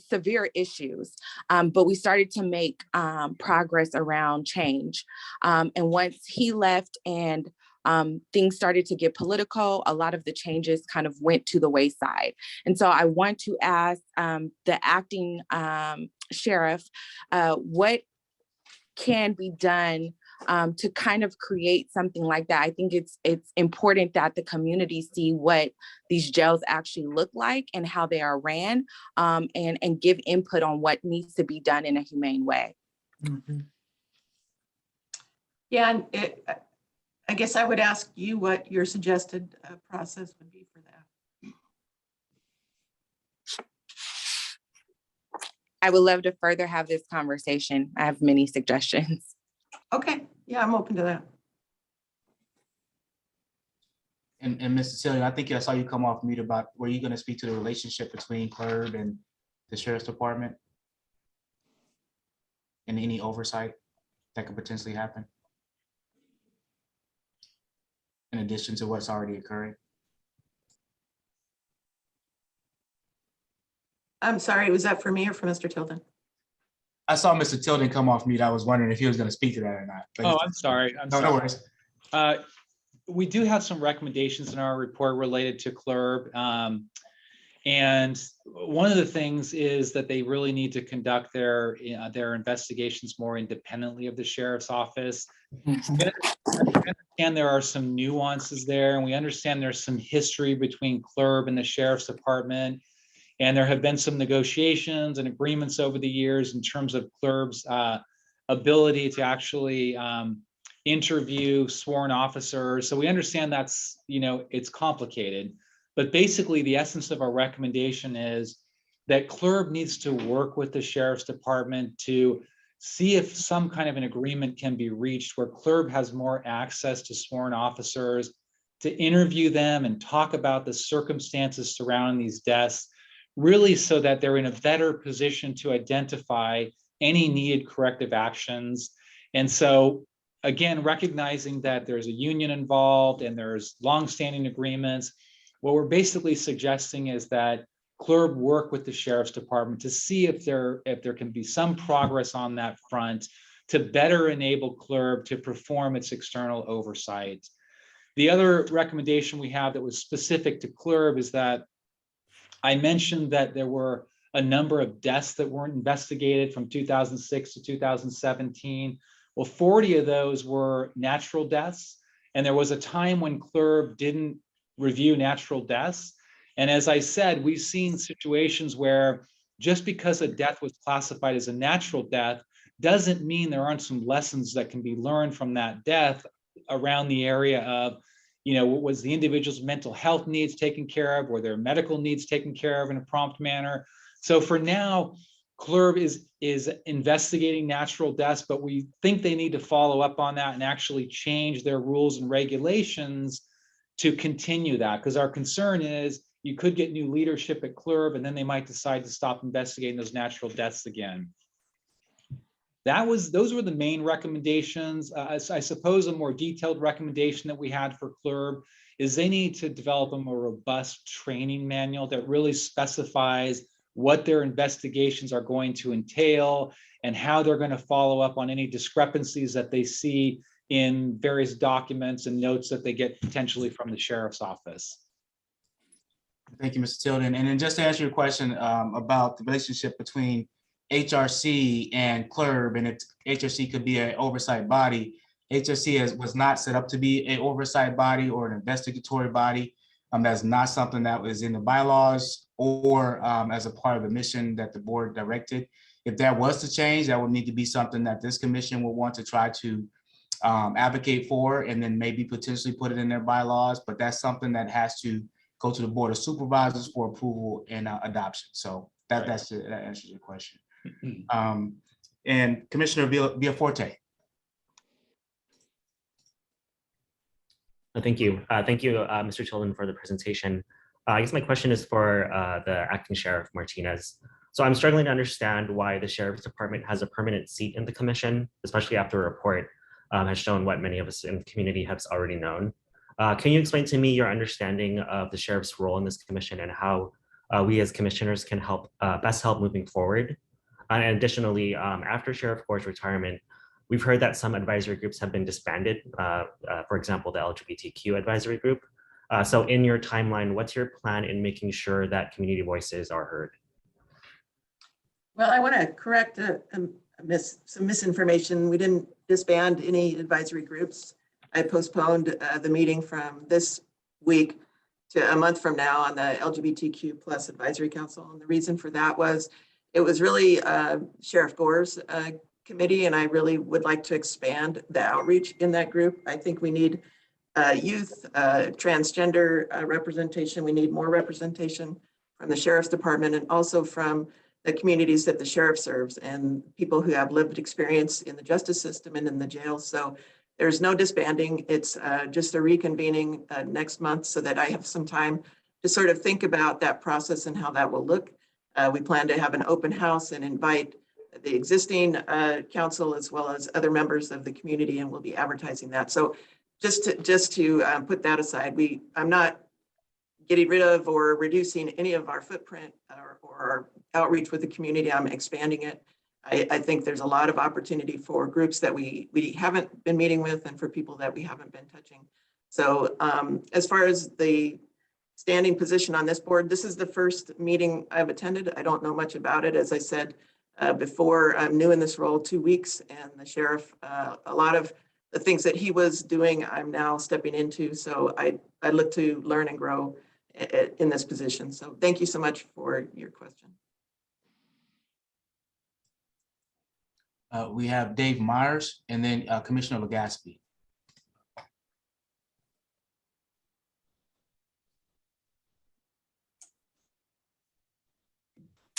severe issues, but we started to make progress around change. And once he left and things started to get political, a lot of the changes kind of went to the wayside. And so I want to ask the acting sheriff, what can be done to kind of create something like that? I think it's important that the community see what these jails actually look like and how they are ran, and give input on what needs to be done in a humane way. Mm-hmm. Yeah, and I guess I would ask you what your suggested process would be for that. I would love to further have this conversation. I have many suggestions. Okay, yeah, I'm open to that. And Mr. Tillion, I think I saw you come off mute about, were you going to speak to the relationship between CLRB and the Sheriff's Department? And any oversight that could potentially happen? In addition to what's already occurring? I'm sorry, was that for me or for Mr. Tilden? I saw Mr. Tilden come off mute. I was wondering if he was going to speak to that or not. But Oh, I'm sorry. no worries. We do have some recommendations in our report related to CLRB. And one of the things is that they really need to conduct their investigations more independently of the sheriff's office. We understand there are some nuances there, and we understand there's some history between CLRB and the sheriff's department. And there have been some negotiations and agreements over the years in terms of CLRB's ability to actually interview sworn officers. So we understand that's, it's complicated. But basically, the essence of our recommendation is that CLRB needs to work with the sheriff's department to see if some kind of an agreement can be reached where CLRB has more access to sworn officers, to interview them and talk about the circumstances surrounding these deaths, really so that they're in a better position to identify any needed corrective actions. And so, again, recognizing that there's a union involved and there's longstanding agreements, what we're basically suggesting is that CLRB work with the sheriff's department to see if there can be some progress on that front to better enable CLRB to perform its external oversight. The other recommendation we have that was specific to CLRB is that I mentioned that there were a number of deaths that weren't investigated from 2006 to 2017. Well, 40 of those were natural deaths. And there was a time when CLRB didn't review natural deaths. And as I said, we've seen situations where just because a death was classified as a natural death doesn't mean there aren't some lessons that can be learned from that death around the area of, was the individual's mental health needs taken care of? Were their medical needs taken care of in a prompt manner? So for now, CLRB is investigating natural deaths, but we think they need to follow up on that and actually change their rules and regulations to continue that, because our concern is you could get new leadership at CLRB and then they might decide to stop investigating those natural deaths again. Those were the main recommendations. I suppose a more detailed recommendation that we had for CLRB is they need to develop a more robust training manual that really specifies what their investigations are going to entail and how they're going to follow up on any discrepancies that they see in various documents and notes that they get potentially from the sheriff's office. Thank you, Mr. Tilden. And then just to answer your question about the relationship between HRC and CLRB, and if HRC could be an oversight body, HRC was not set up to be an oversight body or an investigatory body. That's not something that was in the bylaws or as a part of the mission that the board directed. If that was to change, that would need to be something that this commission will want to try to advocate for, and then maybe potentially put it in their bylaws. But that's something that has to go to the Board of Supervisors for approval and adoption. So that answers your question. And Commissioner Villaforte. Thank you. Thank you, Mr. Tilden, for the presentation. I guess my question is for the Acting Sheriff Martinez. So I'm struggling to understand why the Sheriff's Department has a permanent seat in the commission, especially after a report has shown what many of us in the community have already known. Can you explain to me your understanding of the Sheriff's role in this commission and how we as commissioners can help best help moving forward? And additionally, after Sheriff Gore's retirement, we've heard that some advisory groups have been disbanded, for example, the LGBTQ advisory group. So in your timeline, what's your plan in making sure that community voices are heard? Well, I want to correct some misinformation. We didn't disband any advisory groups. I postponed the meeting from this week to a month from now on the LGBTQ plus advisory council. And the reason for that was it was really Sheriff Gore's committee, and I really would like to expand the outreach in that group. I think we need youth, transgender representation. We need more representation from the Sheriff's Department and also from the communities that the sheriff serves and people who have lived experience in the justice system and in the jail. So there's no disbanding. It's just a reconvening next month so that I have some time to sort of think about that process and how that will look. We plan to have an open house and invite the existing council as well as other members of the community, and we'll be advertising that. So just to put that aside, I'm not getting rid of or reducing any of our footprint or our outreach with the community. I'm expanding it. I think there's a lot of opportunity for groups that we haven't been meeting with and for people that we haven't been touching. So as far as the standing position on this board, this is the first meeting I've attended. I don't know much about it. As I said before, I'm new in this role 2 weeks, and the sheriff, a lot of the things that he was doing, I'm now stepping into. So I look to learn and grow in this position. So thank you so much for your question. We have Dave Myers and then Commissioner Legaspi.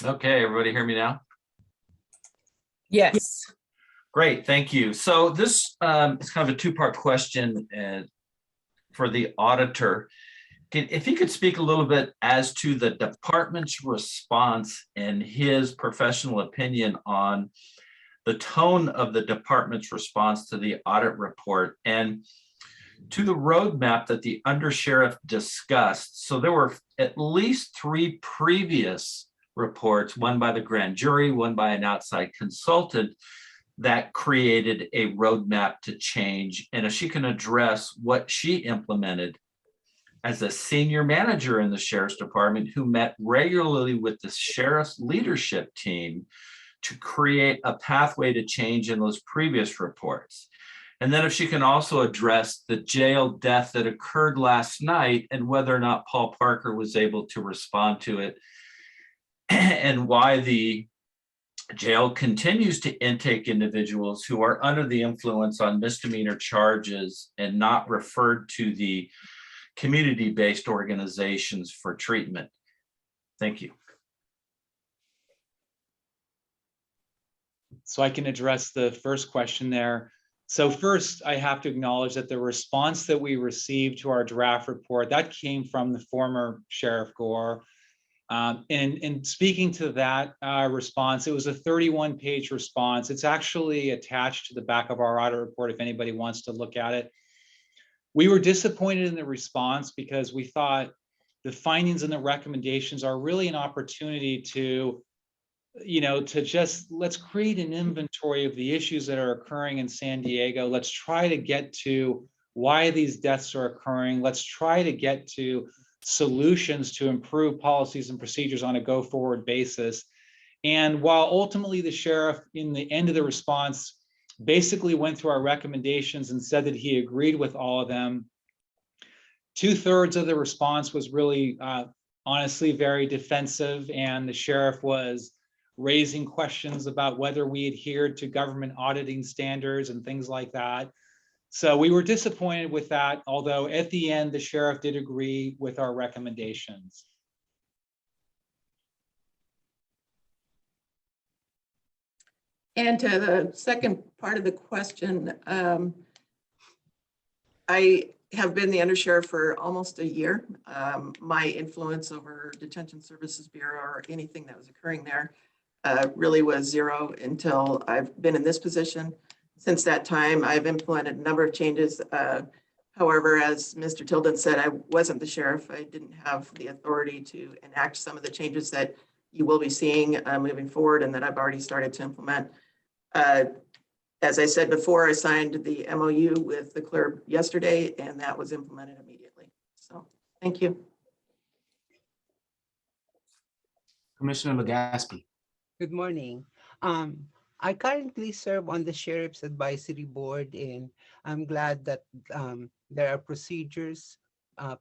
Okay, everybody hear me now? Yes. Great, thank you. So this is kind of a two-part question for the auditor. If he could speak a little bit as to the department's response and his professional opinion on the tone of the department's response to the audit report and to the roadmap that the undersheriff discussed. So there were at least 3 previous reports, one by the grand jury, one by an outside consultant, that created a roadmap to change. And if she can address what she implemented as a senior manager in the sheriff's department who met regularly with the sheriff's leadership team to create a pathway to change in those previous reports. And then if she can also address the jail death that occurred last night and whether or not Paul Parker was able to respond to it and why the jail continues to intake individuals who are under the influence on misdemeanor charges and not referred to the community-based organizations for treatment. Thank you. So I can address the first question there. So first, I have to acknowledge that the response that we received to our draft report, that came from the former Sheriff Gore. And speaking to that response, it was a 31-page response. It's actually attached to the back of our audit report if anybody wants to look at it. We were disappointed in the response because we thought the findings and the recommendations are really an opportunity to, to just, let's create an inventory of the issues that are occurring in San Diego. Let's try to get to why these deaths are occurring. Let's try to get to solutions to improve policies and procedures on a go-forward basis. And while ultimately the sheriff in the end of the response basically went through our recommendations and said that he agreed with all of them, 2/3 of the response was really honestly very defensive, and the sheriff was raising questions about whether we adhered to government auditing standards and things like that. So we were disappointed with that, although at the end, the sheriff did agree with our recommendations. And to the second part of the question, I have been the undersheriff for almost a year. My influence over Detention Services Bureau or anything that was occurring there really was zero until I've been in this position. Since that time, I've implemented a number of changes. However, as Mr. Tilden said, I wasn't the sheriff. I didn't have the authority to enact some of the changes that you will be seeing moving forward and that I've already started to implement. As I said before, I signed the MOU with the clerk yesterday, and that was implemented immediately. So thank you. Commissioner Legaspi. Good morning. I currently serve on the Sheriff's Advisory Board, and I'm glad that there are procedures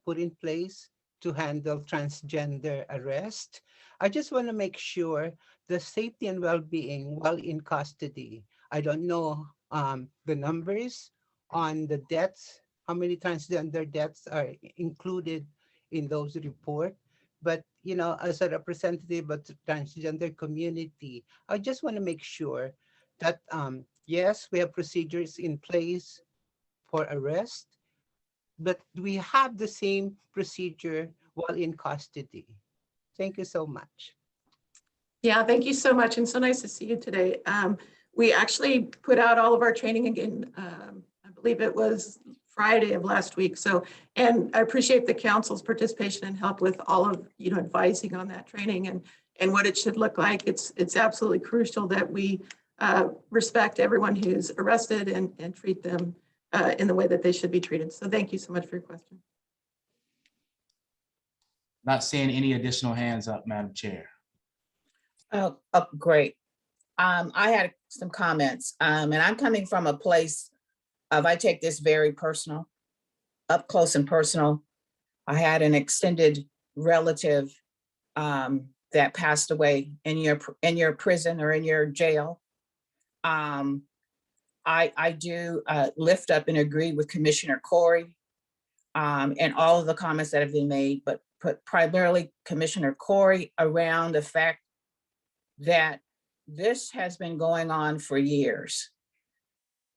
put in place to handle transgender arrest. I just want to make sure the safety and well-being while in custody. I don't know the numbers on the deaths, how many transgender deaths are included in those reports. But, as a representative of the transgender community, I just want to make sure that, yes, we have procedures in place for arrest, but we have the same procedure while in custody. Thank you so much. Yeah, thank you so much. And so nice to see you today. We actually put out all of our training again. I believe it was Friday of last week. So, and I appreciate the council's participation and help with all of, advising on that training and what it should look like. It's absolutely crucial that we respect everyone who's arrested and treat them in the way that they should be treated. So thank you so much for your question. Not seeing any additional hands up, Madam Chair. Oh, great. I had some comments, and I'm coming from a place of, I take this very personal, up close and personal. I had an extended relative that passed away in your prison or in your jail. I do lift up and agree with Commissioner Corey and all of the comments that have been made, but put primarily Commissioner Corey around the fact that this has been going on for years.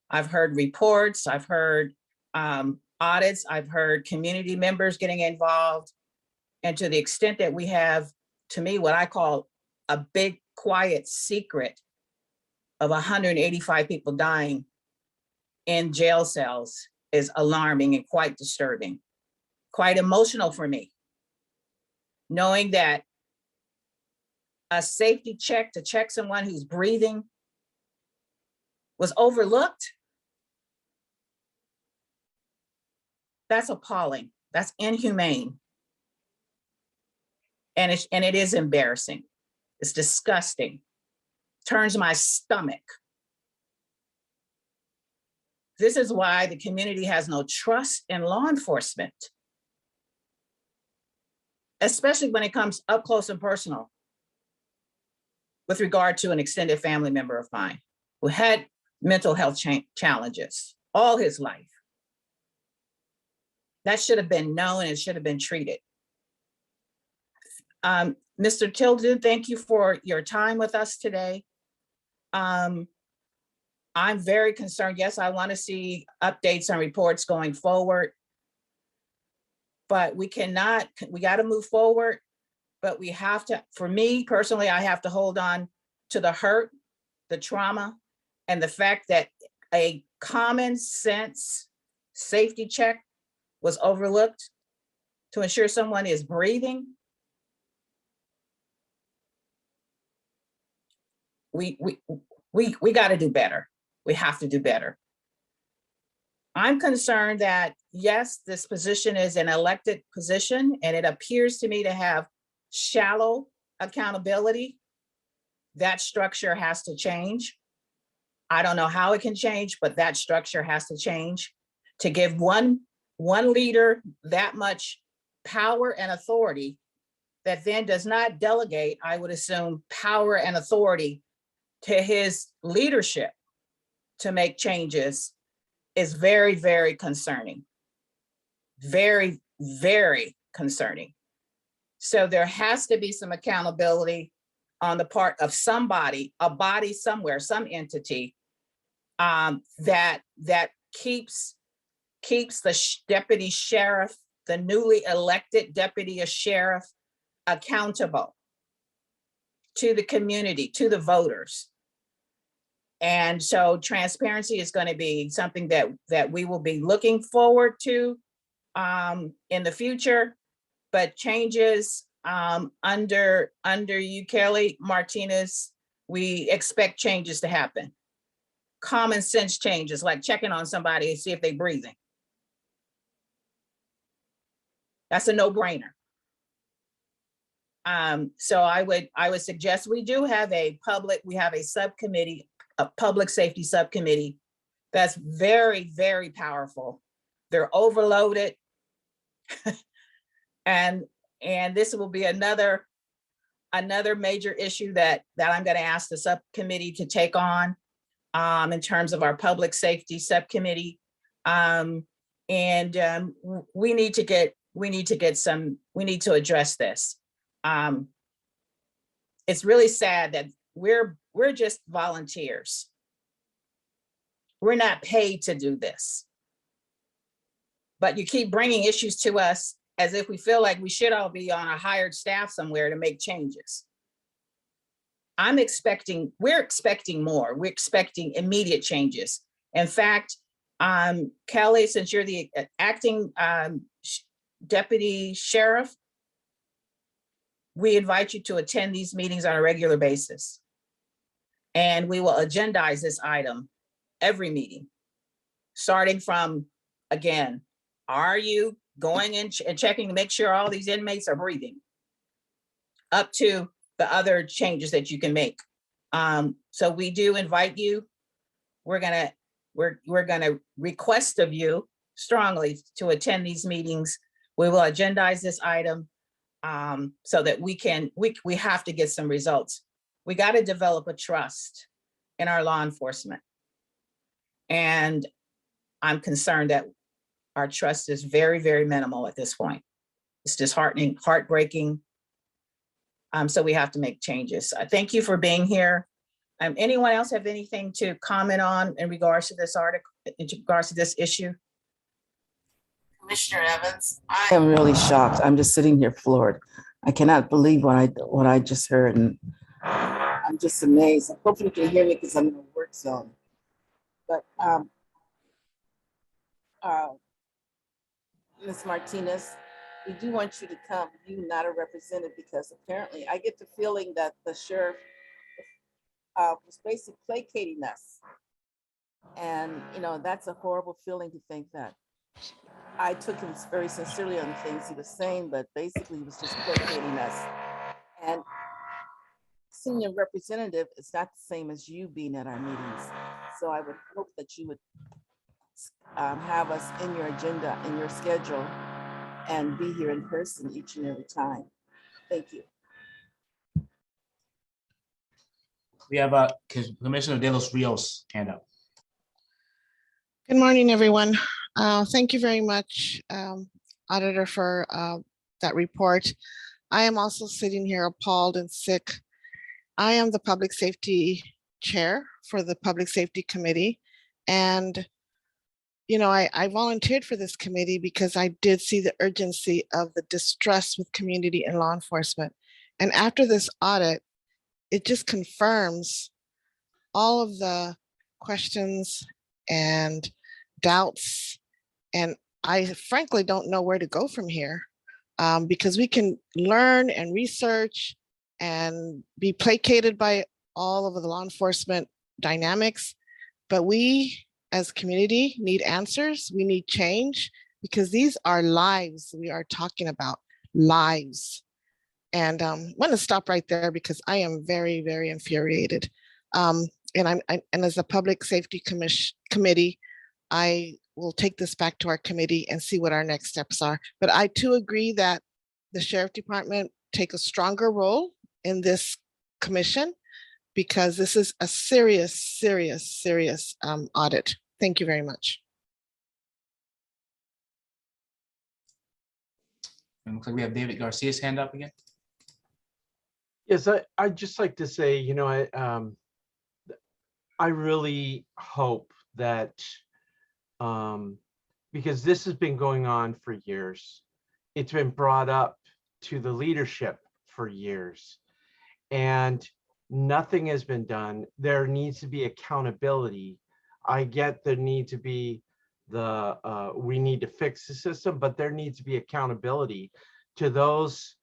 I've heard reports, I've heard audits, I've heard community members getting involved. And to the extent that we have, to me, what I call a big quiet secret of 185 people dying in jail cells is alarming and quite disturbing, quite emotional for me. Knowing that a safety check to check someone who's breathing was overlooked. That's appalling. That's inhumane. And it is embarrassing. It's disgusting. Turns my stomach. This is why the community has no trust in law enforcement, especially when it comes up close and personal with regard to an extended family member of mine who had mental health challenges all his life. That should have been known and should have been treated. Mr. Tilden, thank you for your time with us today. I'm very concerned. Yes, I want to see updates and reports going forward. But we got to move forward, but we have to, for me personally, I have to hold on to the hurt, the trauma, and the fact that a common sense safety check was overlooked to ensure someone is breathing. We got to do better. We have to do better. I'm concerned that, yes, this position is an elected position, and it appears to me to have shallow accountability. That structure has to change. I don't know how it can change, but that structure has to change. To give one leader that much power and authority that then does not delegate, I would assume, power and authority to his leadership to make changes is very, very concerning. Very, very concerning. So there has to be some accountability on the part of somebody, a body somewhere, some entity that keeps the deputy sheriff, the newly elected deputy sheriff, accountable to the community, to the voters. And so transparency is going to be something that we will be looking forward to in the future, but changes under you, Kelly Martinez, we expect changes to happen. Common sense changes, like checking on somebody and see if they're breathing. That's a no-brainer. So I would suggest we have a subcommittee, a public safety subcommittee that's very, very powerful. They're overloaded. and this will be another major issue that I'm going to ask the subcommittee to take on in terms of our public safety subcommittee. We need to address this. It's really sad that we're just volunteers. We're not paid to do this. But you keep bringing issues to us as if we feel like we should all be on a hired staff somewhere to make changes. We're expecting more. We're expecting immediate changes. In fact, Kelly, since you're the acting deputy sheriff, we invite you to attend these meetings on a regular basis. And we will agendize this item every meeting, starting from, again, are you going in and checking to make sure all these inmates are breathing, up to the other changes that you can make. So we do invite you. We're gonna request of you strongly to attend these meetings. We will agendize this item so that we have to get some results. We got to develop a trust in our law enforcement. And I'm concerned that our trust is very, very minimal at this point. It's disheartening, heartbreaking. So we have to make changes. Thank you for being here. Anyone else have anything to comment on in regards to this article, in regards to this issue? Commissioner Evans, I am really shocked. I'm just sitting here floored. I cannot believe what I just heard, and I'm just amazed. I hope you can hear me because I'm in a work zone. But Ms. Martinez, we do want you to come. You not a representative, because apparently I get the feeling that the sheriff was basically placating us. And, that's a horrible feeling to think that. I took him very sincerely on the things he was saying, but basically he was just placating us. And senior representative is not the same as you being at our meetings. So I would hope that you would have us in your agenda, in your schedule, and be here in person each and every time. Thank you. We have Commissioner De Los Rios hand up. Good morning, everyone. Thank you very much, Auditor, for that report. I am also sitting here appalled and sick. I am the public safety chair for the Public Safety Committee. And, you know, I volunteered for this committee because I did see the urgency of the distrust with community and law enforcement. And after this audit, it just confirms all of the questions and doubts. And I frankly don't know where to go from here, because we can learn and research and be placated by all of the law enforcement dynamics. But we as a community need answers. We need change, because these are lives we are talking about, lives. And I'm going to stop right there because I am very, very infuriated. And as a Public Safety Committee, I will take this back to our committee and see what our next steps are. But I too agree that the Sheriff Department take a stronger role in this commission, because this is a serious, serious, serious audit. Thank you very much. And looks like we have David Garcia's hand up again. Yes, I'd just like to say, you know, I really hope that, because this has been going on for years, it's been brought up to the leadership for years, and nothing has been done. There needs to be accountability. I get there need to be we need to fix the system, but there needs to be accountability to those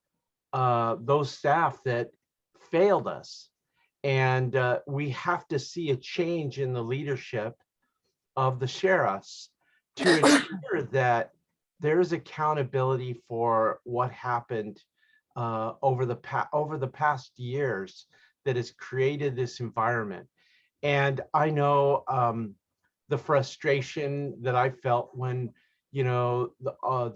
staff that failed us. And we have to see a change in the leadership of the sheriffs to ensure that there's accountability for what happened over the past years that has created this environment. And I know the frustration that I felt when, you know,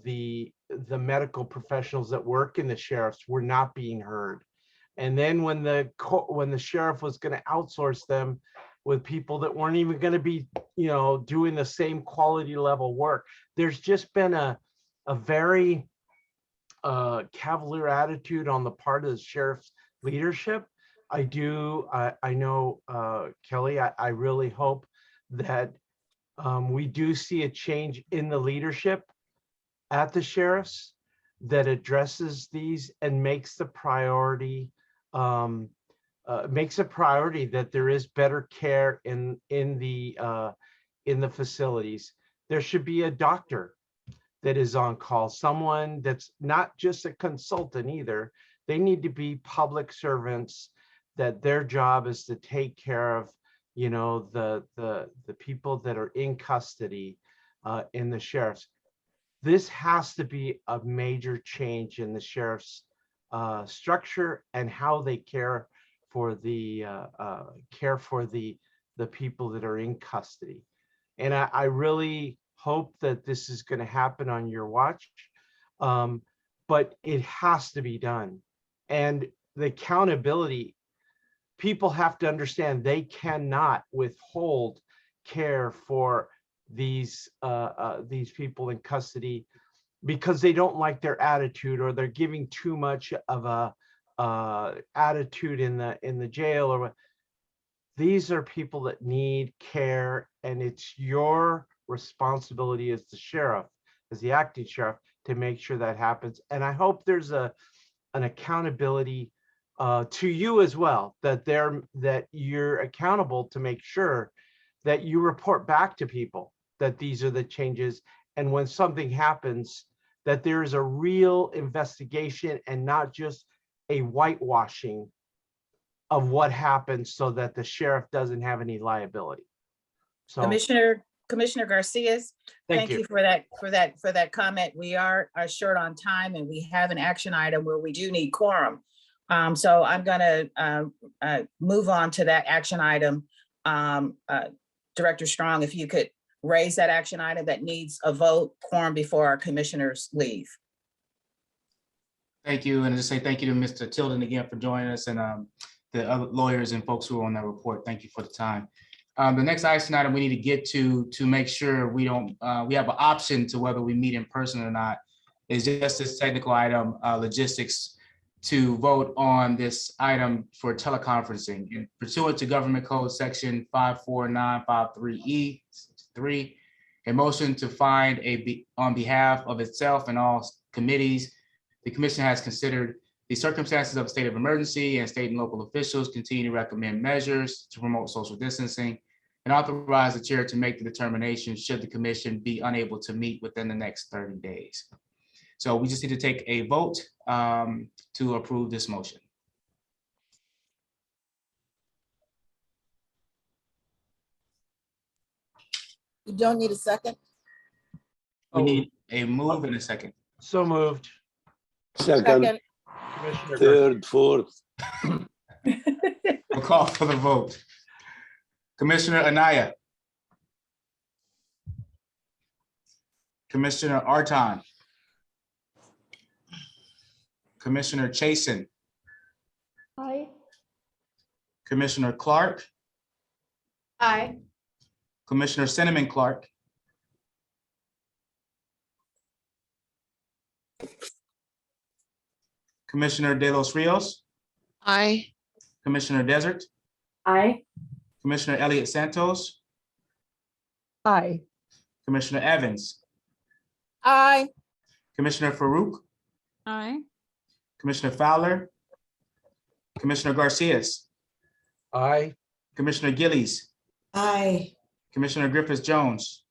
the medical professionals that work in the sheriffs were not being heard. And then when the sheriff was going to outsource them with people that weren't even going to be, you know, doing the same quality level work, there's just been a very cavalier attitude on the part of the sheriff's leadership. I know, Kelly, I really hope that we do see a change in the leadership at the sheriffs that addresses these and makes the priority that there is better care in the facilities. There should be a doctor that is on call, someone that's not just a consultant either. They need to be public servants, that their job is to take care of, you know, the people that are in custody in the sheriffs. This has to be a major change in the sheriff's structure and how they care for the people that are in custody. And I really hope that this is going to happen on your watch, but it has to be done. And the accountability, people have to understand they cannot withhold care for these people in custody because they don't like their attitude, or they're giving too much of a attitude in the jail. Or these are people that need care, and it's your responsibility as the sheriff, as the acting sheriff, to make sure that happens. And I hope there's an accountability to you as well, that you're accountable to make sure that you report back to people that these are the changes, and when something happens, that there is a real investigation and not just a whitewashing of what happened, so that the sheriff doesn't have any liability. So Commissioner Garcias, thank you for that comment. We are short on time, and we have an action item where we do need quorum. So I'm going to move on to that action item. Director Strong, if you could raise that action item that needs a vote quorum before our commissioners leave. Thank you. And just say thank you to Mr. Tilden again for joining us, and the other lawyers and folks who are on that report. Thank you for the time. The next action item we need to get to make sure we don't, we have an option to whether we meet in person or not, is just this technical item, logistics to vote on this item for teleconferencing. And pursuant to Government Code Section 54953E3, a motion to find on behalf of itself and all committees, the commission has considered the circumstances of a state of emergency and state and local officials continue to recommend measures to promote social distancing and authorize the chair to make the determination should the commission be unable to meet within the next 30 days. So we just need to take a vote to approve this motion. You don't need a second? We need a move and a second. So moved. Second, Commissioner third, fourth. We'll call for the vote. Commissioner Anaya. Commissioner Arton. Commissioner Chason. Aye. Commissioner Clark. Aye. Commissioner Cinnamon Clark. Commissioner De Los Rios. Aye. Commissioner Desert. Aye. Commissioner Elliott Santos. Aye. Commissioner Evans. Aye. Commissioner Farouk. Aye. Commissioner Fowler. Commissioner Garcias. Aye. Commissioner Gillies. Aye. Commissioner Griffiths Jones.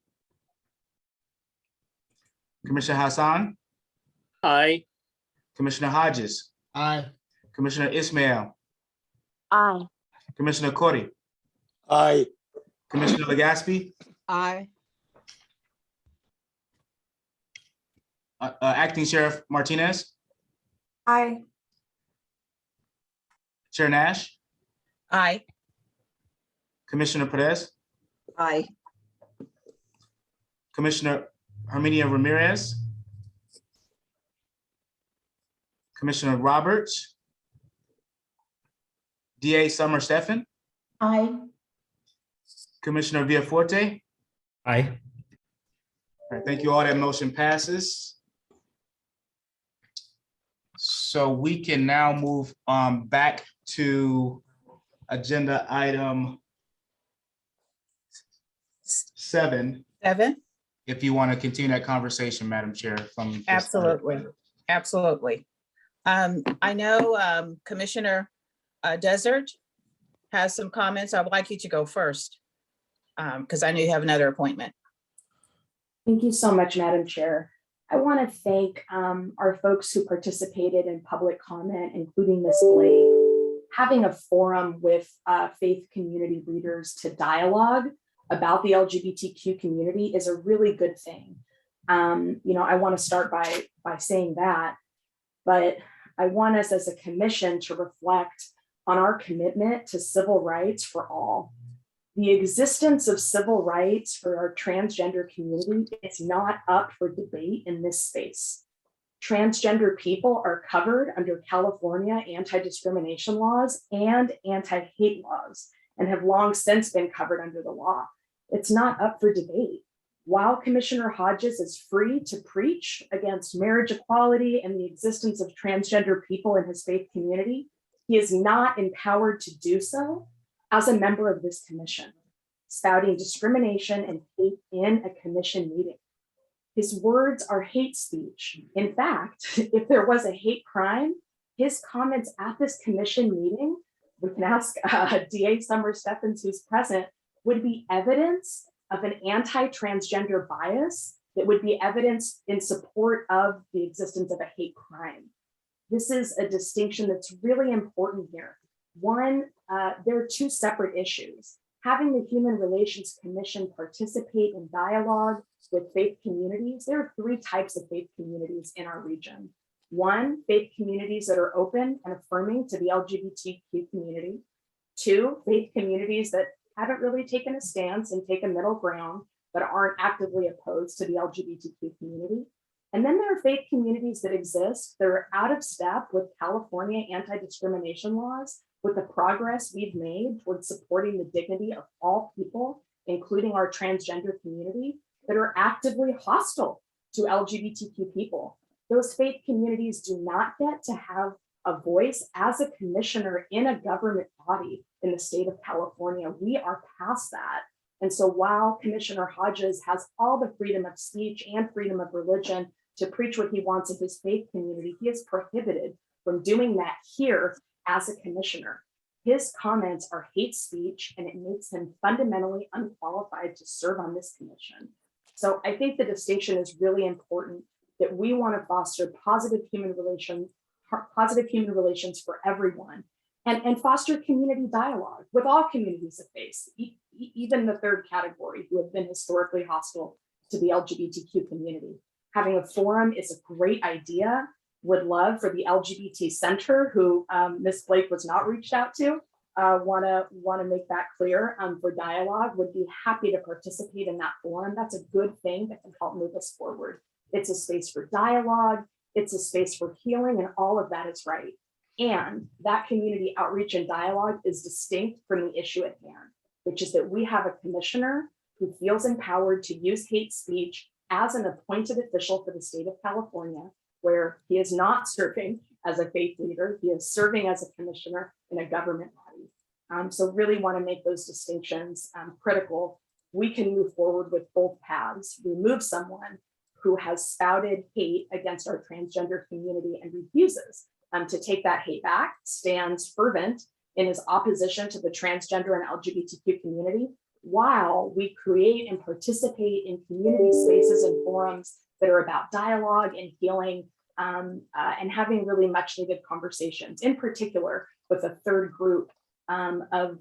Commissioner Hassan. Aye. Commissioner Hodges. Aye. Commissioner Ismail. Aye. Commissioner Corey. Aye. Commissioner Legaspi. Aye. Acting Sheriff Martinez. Aye. Chair Nash. Aye. Commissioner Perez. Aye. Commissioner Herminia Ramirez. Commissioner Roberts. DA Summer Stephan. Aye. Commissioner Villaforte. Aye. All right, thank you all. That motion passes. So we can now move back to agenda item 7. 7. If you want to continue that conversation, Madam Chair, from this item. Absolutely. Absolutely. I know Commissioner Desert has some comments. I would like you to go first because I know you have another appointment. Thank you so much, Madam Chair. I want to thank our folks who participated in public comment, including Ms. Blake. Having a forum with faith community leaders to dialogue about the LGBTQ community is a really good thing. I want to start by saying that, but I want us as a commission to reflect on our commitment to civil rights for all. The existence of civil rights for our transgender community is not up for debate in this space. Transgender people are covered under California anti-discrimination laws and anti-hate laws and have long since been covered under the law. It's not up for debate. While Commissioner Hodges is free to preach against marriage equality and the existence of transgender people in his faith community, he is not empowered to do so as a member of this commission, spouting discrimination and hate in a commission meeting. His words are hate speech. In fact, if there was a hate crime, his comments at this commission meeting, we can ask DA Summer Stephens, who's present, would be evidence of an anti-transgender bias that would be evidence in support of the existence of a hate crime. This is a distinction that's really important here. One, there are two separate issues. Having the Human Relations Commission participate in dialogue with faith communities, there are 3 types of faith communities in our region. One, faith communities that are open and affirming to the LGBTQ community. 2, faith communities that haven't really taken a stance and take a middle ground, but aren't actively opposed to the LGBTQ community. And then there are faith communities that exist that are out of step with California anti-discrimination laws, with the progress we've made towards supporting the dignity of all people, including our transgender community, that are actively hostile to LGBTQ people. Those faith communities do not get to have a voice as a commissioner in a government body in the state of California. We are past that. And so while Commissioner Hodges has all the freedom of speech and freedom of religion to preach what he wants in his faith community, he is prohibited from doing that here as a commissioner. His comments are hate speech, and it makes him fundamentally unqualified to serve on this commission. So I think the distinction is really important, that we want to foster positive human relations for everyone, and foster community dialogue with all communities of faith, even the third category who have been historically hostile to the LGBTQ community. Having a forum is a great idea. Would love for the LGBT Center, who Ms. Blake was not reached out to, want to make that clear for dialogue, would be happy to participate in that forum. That's a good thing that can help move us forward. It's a space for dialogue, it's a space for healing, and all of that is right. And that community outreach and dialogue is distinct from the issue at hand, which is that we have a commissioner who feels empowered to use hate speech as an appointed official for the state of California, where he is not serving as a faith leader, he is serving as a commissioner in a government body. So really want to make those distinctions critical. We can move forward with both paths. Remove someone who has spouted hate against our transgender community and refuses to take that hate back, stands fervent in his opposition to the transgender and LGBTQ community, while we create and participate in community spaces and forums that are about dialogue and healing, and having really much needed conversations, in particular with a third group of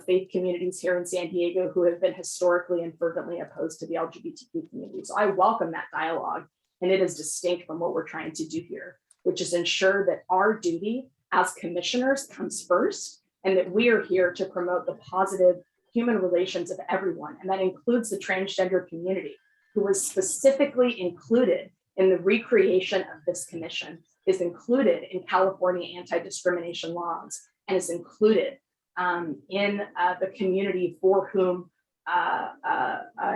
faith communities here in San Diego who have been historically and fervently opposed to the LGBTQ community. So I welcome that dialogue, and it is distinct from what we're trying to do here, which is ensure that our duty as commissioners comes first, and that we are here to promote the positive human relations of everyone. And that includes the transgender community, who was specifically included in the recreation of this commission, is included in California anti-discrimination laws, and is included in the community for whom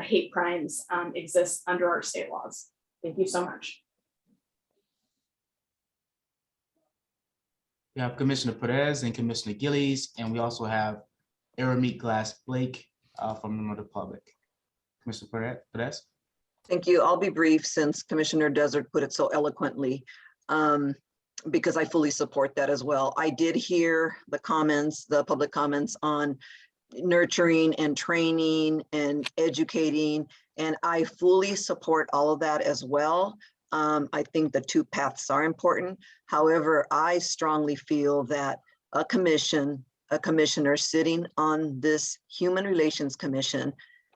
hate crimes exist under our state laws. Thank you so much. We have Commissioner Perez and Commissioner Gillies, and we also have Aramik Glass Blake from the member of the public. Commissioner Perez. Thank you. I'll be brief since Commissioner Desert put it so eloquently, because I fully support that as well. I did hear the comments, the public comments on nurturing and training and educating, and I fully support all of that as well. I think the two paths are important. However, I strongly feel that a commissioner sitting on this Human Relations Commission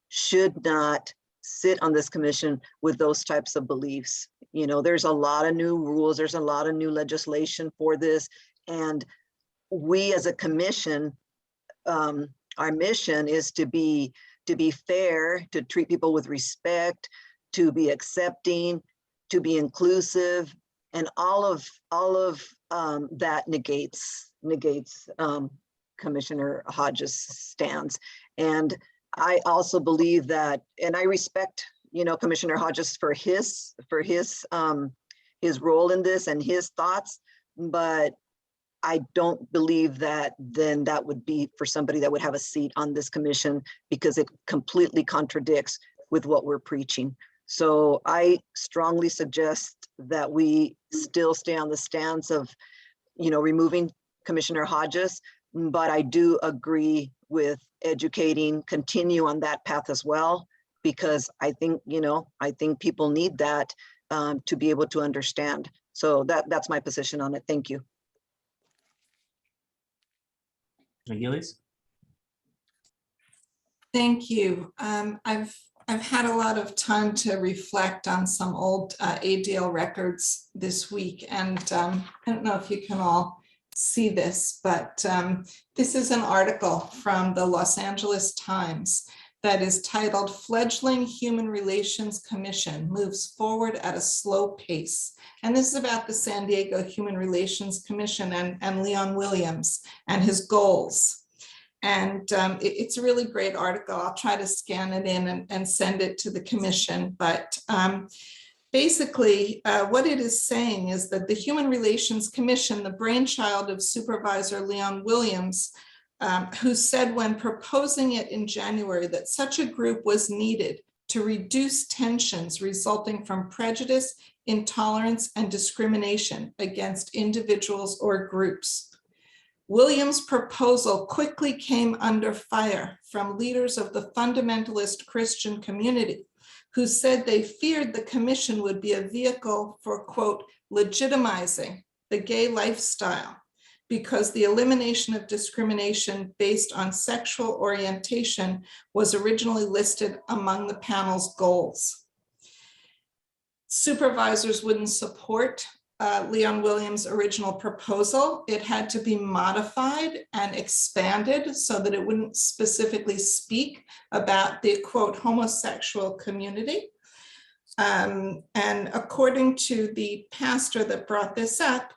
should not sit on this commission with those types of beliefs. You know, there's a lot of new rules, there's a lot of new legislation for this, and we as a commission, our mission is to be fair, to treat people with respect, to be accepting, to be inclusive, and all of that negates Commissioner Hodges' stance. And I also believe that, and I respect, you know, Commissioner Hodges for his role in this and his thoughts, but I don't believe that then that would be for somebody that would have a seat on this commission, because it completely contradicts with what we're preaching. So I strongly suggest that we still stay on the stance of, you know, removing Commissioner Hodges, but I do agree with educating, continue on that path as well, because I think, you know, I think people need that to be able to understand. So that's my position on it. Thank you. Gillies. Thank you. I've had a lot of time to reflect on some old ADL records this week, and I don't know if you can all see this, but this is an article from the Los Angeles Times that is titled "Fledgling Human Relations Commission Moves Forward at a Slow Pace." And this is about the San Diego Human Relations Commission and Leon Williams and his goals. And it's a really great article. I'll try to scan it in and send it to the commission. But Basically, what it is saying is that the Human Relations Commission, the brainchild of Supervisor Leon Williams, who said when proposing it in January that such a group was needed to reduce tensions resulting from prejudice, intolerance, and discrimination against individuals or groups. Williams' proposal quickly came under fire from leaders of the fundamentalist Christian community, who said they feared the commission would be a vehicle for, quote, legitimizing the gay lifestyle, because the elimination of discrimination based on sexual orientation was originally listed among the panel's goals. Supervisors wouldn't support Leon Williams' original proposal. It had to be modified and expanded so that it wouldn't specifically speak about the, quote, homosexual community. And according to the pastor that brought this up,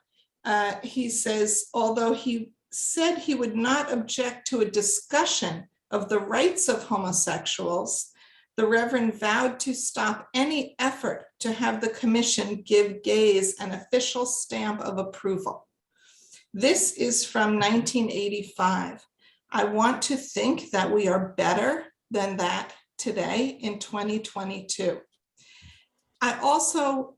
he says, although he said he would not object to a discussion of the rights of homosexuals, the Reverend vowed to stop any effort to have the commission give gays an official stamp of approval. This is from 1985. I want to think that we are better than that today in 2022. I also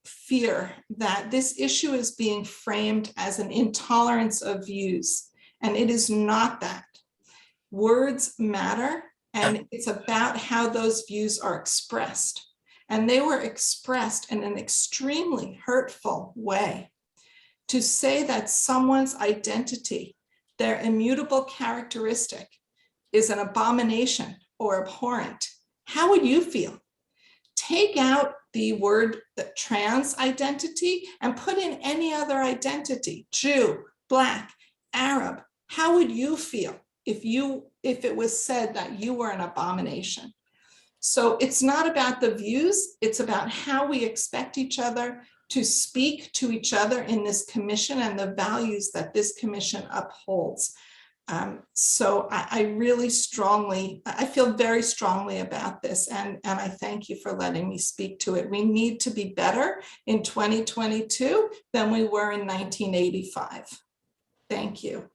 fear that this issue is being framed as an intolerance of views, and it is not that. Words matter, and it's about how those views are expressed. And they were expressed in an extremely hurtful way. To say that someone's identity, their immutable characteristic, is an abomination or abhorrent, how would you feel? Take out the word the trans identity and put in any other identity, Jew, Black, Arab. How would you feel if it was said that you were an abomination? So it's not about the views, it's about how we expect each other to speak to each other in this commission and the values that this commission upholds. So I feel very strongly about this, and I thank you for letting me speak to it. We need to be better in 2022 than we were in 1985. Thank you.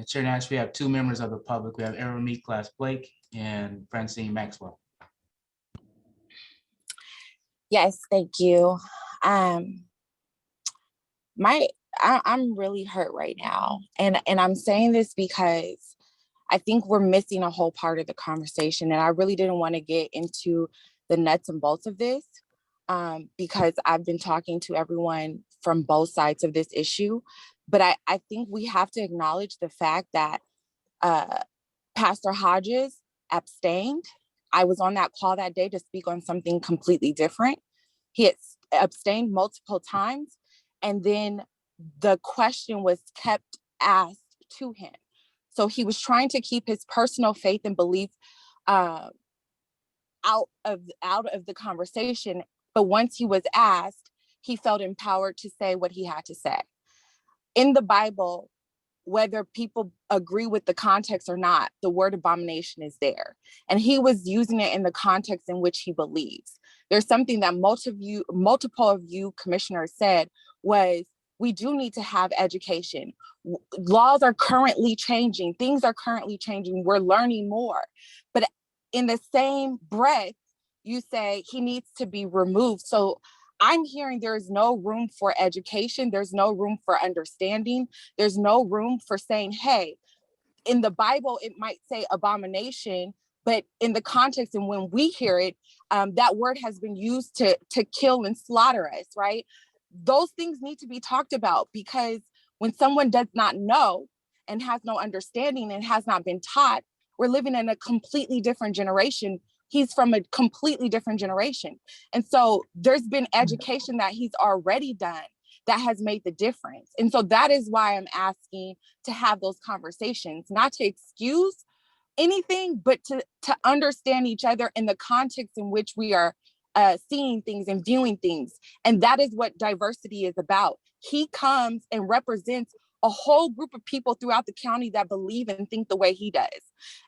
Chair Nash, we have two members of the public. We have Aaron Class Blake and Francine Maxwell. Yes, thank you. I'm really hurt right now. And I'm saying this because I think we're missing a whole part of the conversation. And I really didn't want to get into the nuts and bolts of this because I've been talking to everyone from both sides of this issue. But I think we have to acknowledge the fact that Pastor Hodges abstained. I was on that call that day to speak on something completely different. He had abstained multiple times, and then the question was kept asked to him. So he was trying to keep his personal faith and belief out of the conversation. But once he was asked, he felt empowered to say what he had to say. In the Bible, whether people agree with the context or not, the word abomination is there. And he was using it in the context in which he believes. There's something that multiple of you commissioners said was, we do need to have education. Laws are currently changing. Things are currently changing. We're learning more. But in the same breath, you say he needs to be removed. So I'm hearing there is no room for education. There's no room for understanding. There's no room for saying, hey, in the Bible, it might say abomination, but in the context and when we hear it, that word has been used to kill and slaughter us, right? Those things need to be talked about, because when someone does not know and has no understanding and has not been taught, we're living in a completely different generation. He's from a completely different generation. And so there's been education that he's already done that has made the difference. And so that is why I'm asking to have those conversations, not to excuse anything, but to understand each other in the context in which we are seeing things and viewing things. And that is what diversity is about. He comes and represents a whole group of people throughout the county that believe and think the way he does.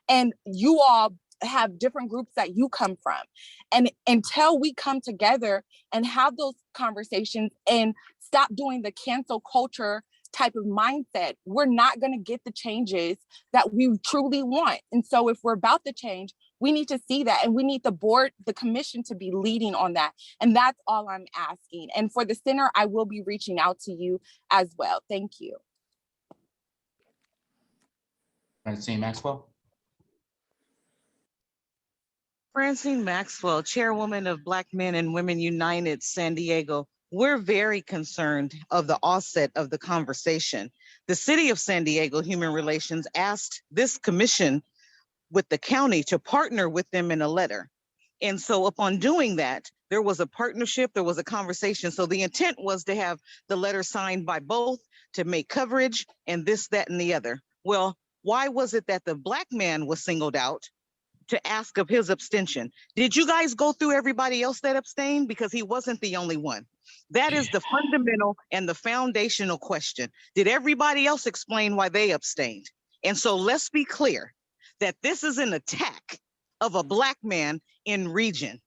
And you all have different groups that you come from. And until we come together and have those conversations and stop doing the cancel culture type of mindset, we're not going to get the changes that we truly want. And so if we're about the change, we need to see that, and we need the board, the commission to be leading on that. And that's all I'm asking. And for the center, I will be reaching out to you as well. Thank you. Francine Maxwell. Francine Maxwell, Chairwoman of Black Men and Women United, San Diego. We're very concerned of the offset of the conversation. The City of San Diego Human Relations asked this commission with the county to partner with them in a letter. And so upon doing that, there was a partnership, there was a conversation. So the intent was to have the letter signed by both to make coverage and this, that, and the other. Well, why was it that the Black man was singled out to ask of his abstention? Did you guys go through everybody else that abstained? Because he wasn't the only one. That is the fundamental and the foundational question. Did everybody else explain why they abstained? And so let's be clear that this is an attack of a Black man in region.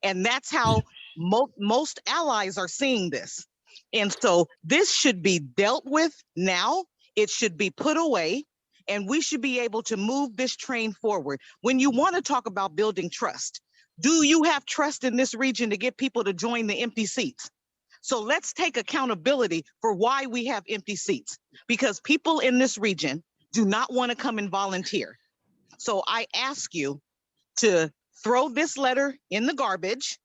And that's how most allies are seeing this. And so this should be dealt with now. It should be put away, and we should be able to move this train forward. When you want to talk about building trust, do you have trust in this region to get people to join the empty seats? So let's take accountability for why we have empty seats, because people in this region do not want to come and volunteer. So I ask you to throw this letter in the garbage,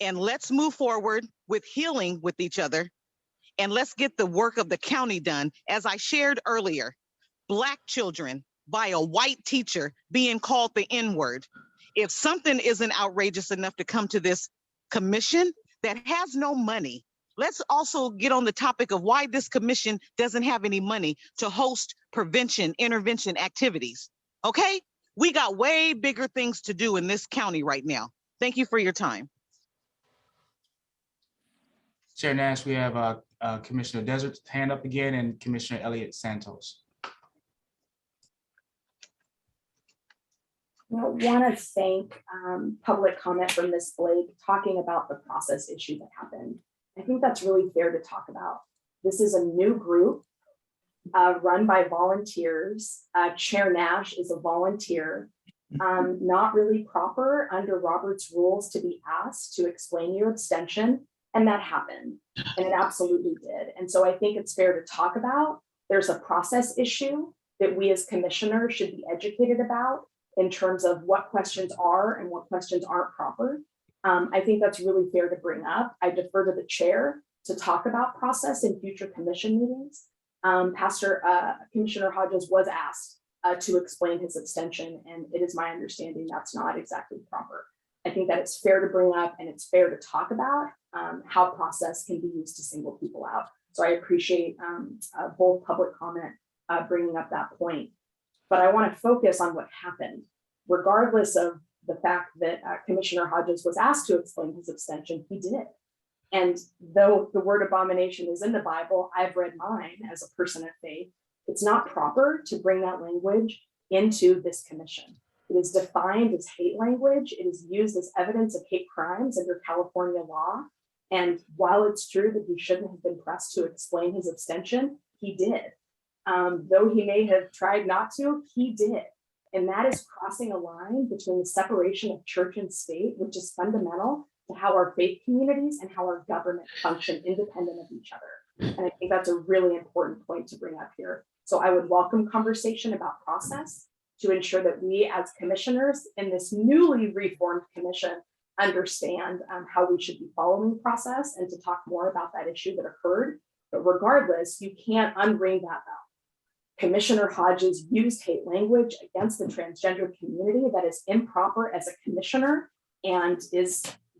and let's move forward with healing with each other, and let's get the work of the county done. As I shared earlier, Black children by a white teacher being called the N-word. If something isn't outrageous enough to come to this commission that has no money, let's also get on the topic of why this commission doesn't have any money to host prevention, intervention activities. Okay? We got way bigger things to do in this county right now. Thank you for your time. Chair Nash, we have Commissioner Desert's hand up again and Commissioner Elliott Santos. I want to thank public comment from Ms. Blake talking about the process issue that happened. I think that's really fair to talk about. This is a new group run by volunteers. Chair Nash is a volunteer. Not really proper under Robert's rules to be asked to explain your abstention, and that happened, and it absolutely did. And so I think it's fair to talk about. There's a process issue that we as commissioners should be educated about in terms of what questions are and what questions aren't proper. I think that's really fair to bring up. I defer to the chair to talk about process in future commission meetings. Commissioner Hodges was asked to explain his abstention, and it is my understanding that's not exactly proper. I think that it's fair to bring up and it's fair to talk about how process can be used to single people out. So I appreciate both public comment bringing up that point. But I want to focus on what happened, regardless of the fact that Commissioner Hodges was asked to explain his abstention, he did. And though the word abomination is in the Bible, I've read mine as a person of faith. It's not proper to bring that language into this commission. It is defined as hate language. It is used as evidence of hate crimes under California law. And while it's true that he shouldn't have been pressed to explain his abstention, he did. Though he may have tried not to, he did. And that is crossing a line between the separation of church and state, which is fundamental to how our faith communities and how our government function independent of each other. And I think that's a really important point to bring up here. So I would welcome conversation about process to ensure that we as commissioners in this newly reformed commission understand how we should be following process and to talk more about that issue that occurred. But regardless, you can't unring that bell. Commissioner Hodges used hate language against the transgender community that is improper as a commissioner and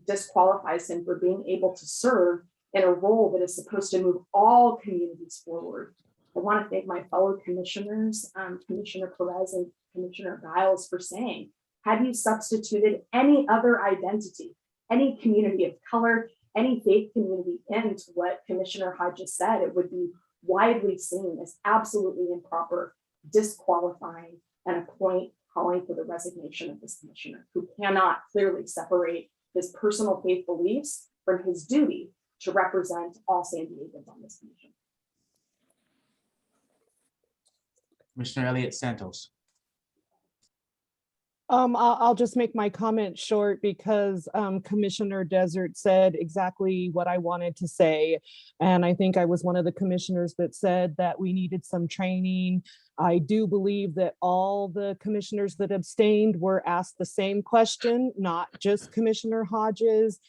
disqualifies him for being able to serve in a role that is supposed to move all communities forward. I want to thank my fellow commissioners, Commissioner Perez and Commissioner Giles, for saying, had you substituted any other identity, any community of color, any faith community into what Commissioner Hodges said, it would be widely seen as absolutely improper, disqualifying, and a point calling for the resignation of this commissioner who cannot clearly separate his personal faith beliefs from his duty to represent all San Diegans on this commission. Commissioner Elliott Santos. I'll just make my comment short because Commissioner Desert said exactly what I wanted to say. And I think I was one of the commissioners that said that we needed some training. I do believe that all the commissioners that abstained were asked the same question, not just Commissioner Hodges.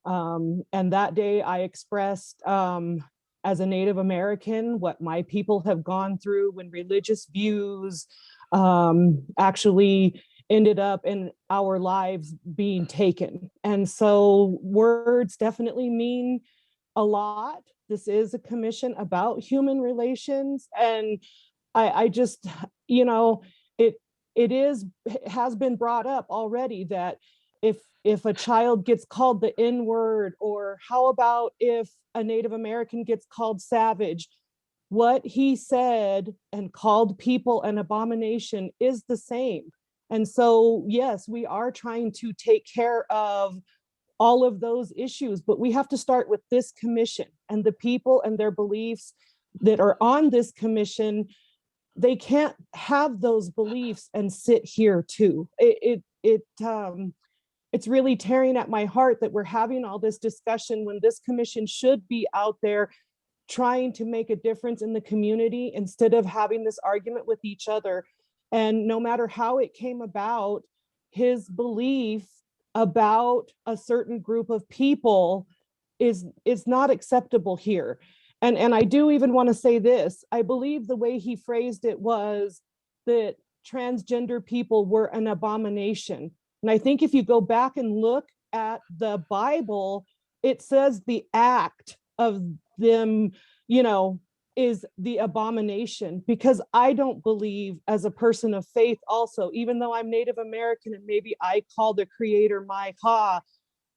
And that day I expressed as a Native American what my people have gone through when religious views actually ended up in our lives being taken. And so words definitely mean a lot. This is a commission about human relations. And I just, you know, it has been brought up already that if a child gets called the N-word, or how about if a Native American gets called savage, what he said and called people an abomination is the same. And so, yes, we are trying to take care of all of those issues, but we have to start with this commission and the people and their beliefs that are on this commission. They can't have those beliefs and sit here too. It's really tearing at my heart that we're having all this discussion when this commission should be out there trying to make a difference in the community instead of having this argument with each other. And no matter how it came about, his belief about a certain group of people is not acceptable here. And I do even want to say this. I believe the way he phrased it was that transgender people were an abomination. And I think if you go back and look at the Bible, it says the act of them, you know, is the abomination, because I don't believe, as a person of faith also, even though I'm Native American and maybe I call the creator my Ha,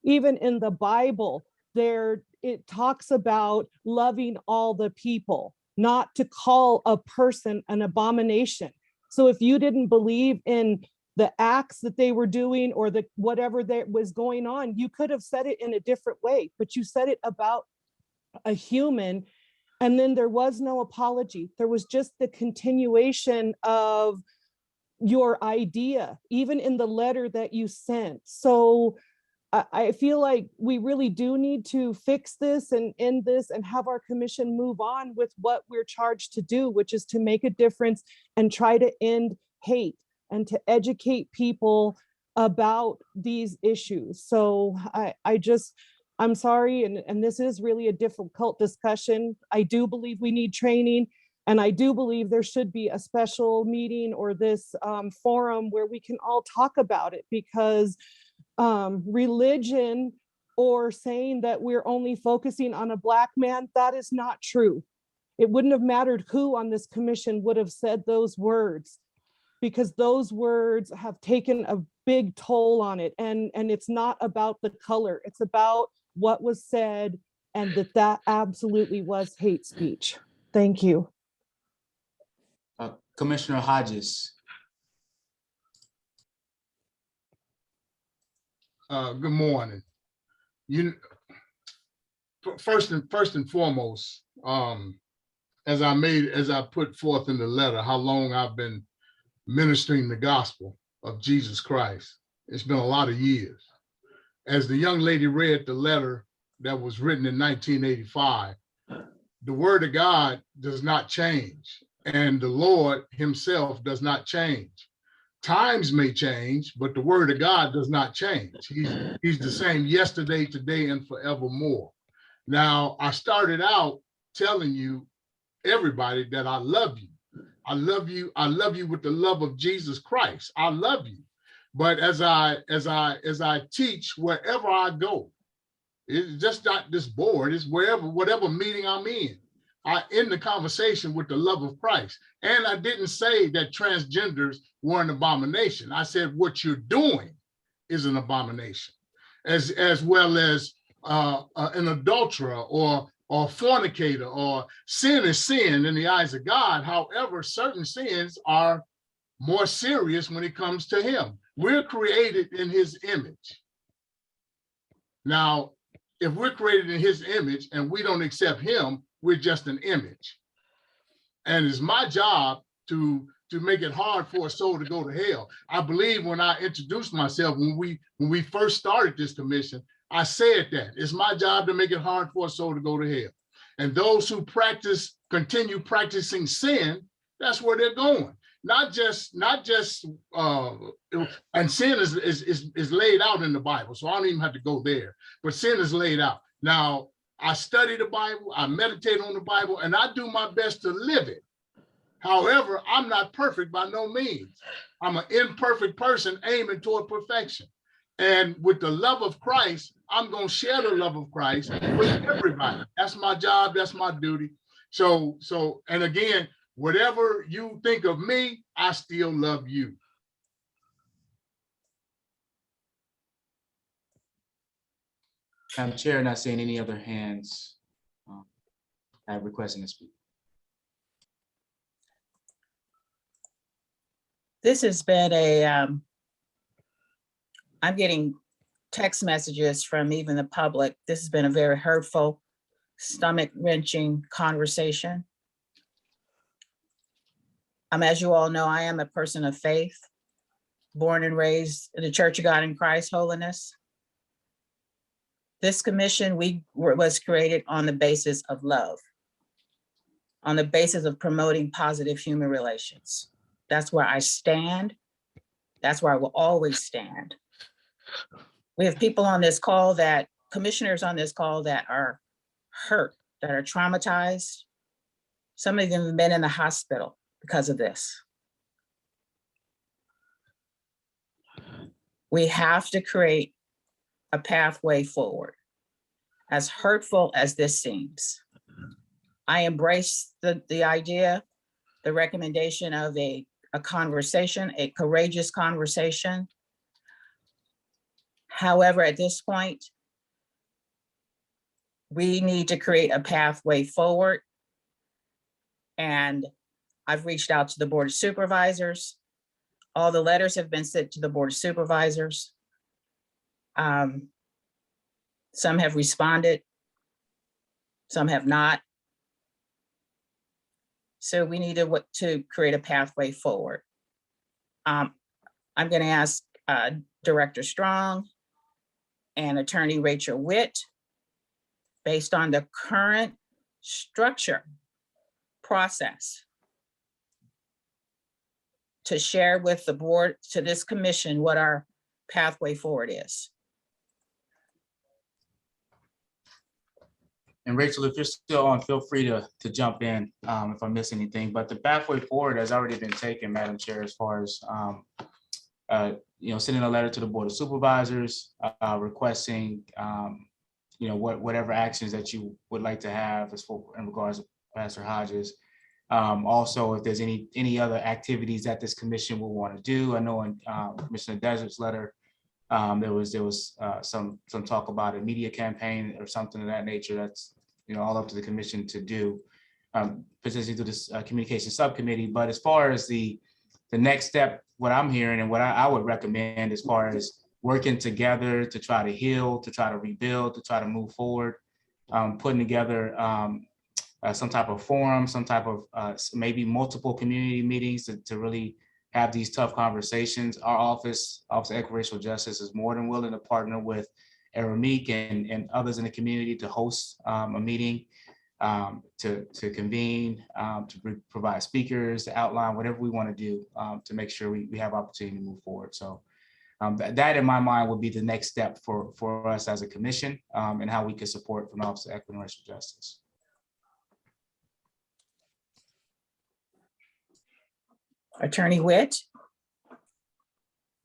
even in the Bible, it talks about loving all the people, not to call a person an abomination. So if you didn't believe in the acts that they were doing or the whatever that was going on, you could have said it in a different way, but you said it about a human. And then there was no apology. There was just the continuation of your idea, even in the letter that you sent. So I feel like we really do need to fix this and end this and have our commission move on with what we're charged to do, which is to make a difference and try to end hate and to educate people about these issues. So I'm sorry, and this is really a difficult discussion. I do believe we need training, and I do believe there should be a special meeting or this forum where we can all talk about it, because religion or saying that we're only focusing on a Black man, that is not true. It wouldn't have mattered who on this commission would have said those words, because those words have taken a big toll on it. And it's not about the color, it's about what was said, and that absolutely was hate speech. Thank you. Commissioner Hodges. Good morning. First and foremost, as I put forth in the letter, how long I've been ministering the gospel of Jesus Christ. It's been a lot of years. As the young lady read the letter that was written in 1985, the word of God does not change, and the Lord himself does not change. Times may change, but the word of God does not change. He's the same yesterday, today, and forevermore. Now, I started out telling you, everybody, that I love you. I love you. I love you with the love of Jesus Christ. I love you. But as I teach wherever I go, it's just not this board, it's whatever meeting I'm in. I end the conversation with the love of Christ. And I didn't say that transgenders were an abomination. I said what you're doing is an abomination, as well as an adulterer or fornicator, or sin is sin in the eyes of God. However, certain sins are more serious when it comes to him. We're created in his image. Now, if we're created in his image and we don't accept him, we're just an image. And it's my job to make it hard for a soul to go to hell. I believe when I introduced myself, when we first started this commission, I said that it's my job to make it hard for a soul to go to hell. And those who continue practicing sin, that's where they're going. Not just and sin is laid out in the Bible, so I don't even have to go there. But sin is laid out. Now, I study the Bible, I meditate on the Bible, and I do my best to live it. However, I'm not perfect by no means. I'm an imperfect person aiming toward perfection. And with the love of Christ, I'm going to share the love of Christ with everybody. That's my job. That's my duty. So, and again, whatever you think of me, I still love you. Madam Chair, not seeing any other hands requesting to speak. This has been I'm getting text messages from even the public. This has been a very hurtful, stomach-wrenching conversation. As you all know, I am a person of faith, born and raised in the Church of God in Christ Holiness. This commission was created on the basis of love, on the basis of promoting positive human relations. That's where I stand. That's where I will always stand. We have people on this call commissioners on this call that are hurt, that are traumatized. Some of them have been in the hospital because of this. We have to create a pathway forward. As hurtful as this seems, I embrace the idea, the recommendation of a conversation, a courageous conversation. However, at this point, we need to create a pathway forward. And I've reached out to the Board of Supervisors. All the letters have been sent to the Board of Supervisors. Some have responded, some have not. So we need to create a pathway forward. I'm going to ask Director Strong and Attorney Rachel Witt, based on the current structure process, to share with the board, to this commission, what our pathway forward is. And Rachel, if you're still on, feel free to jump in if I miss anything. But the pathway forward has already been taken, Madam Chair, as far as sending a letter to the Board of Supervisors requesting whatever actions that you would like to have in regards to Pastor Hodges. Also, if there's any other activities that this commission will want to do. I know in Commissioner Desert's letter, there was some talk about a media campaign or something of that nature. That's all up to the commission to do, potentially through this communication subcommittee. But as far as the next step, what I'm hearing and what I would recommend as far as working together to try to heal, to try to rebuild, to try to move forward, putting together some type of forum, some type of maybe multiple community meetings to really have these tough conversations. Our Office of Equity Racial Justice is more than willing to partner with Aramik and others in the community to host a meeting, to convene, to provide speakers, to outline whatever we want to do to make sure we have opportunity to move forward. So that in my mind would be the next step for us as a commission and how we can support from the Office of Equity and Racial Justice. Attorney Witt.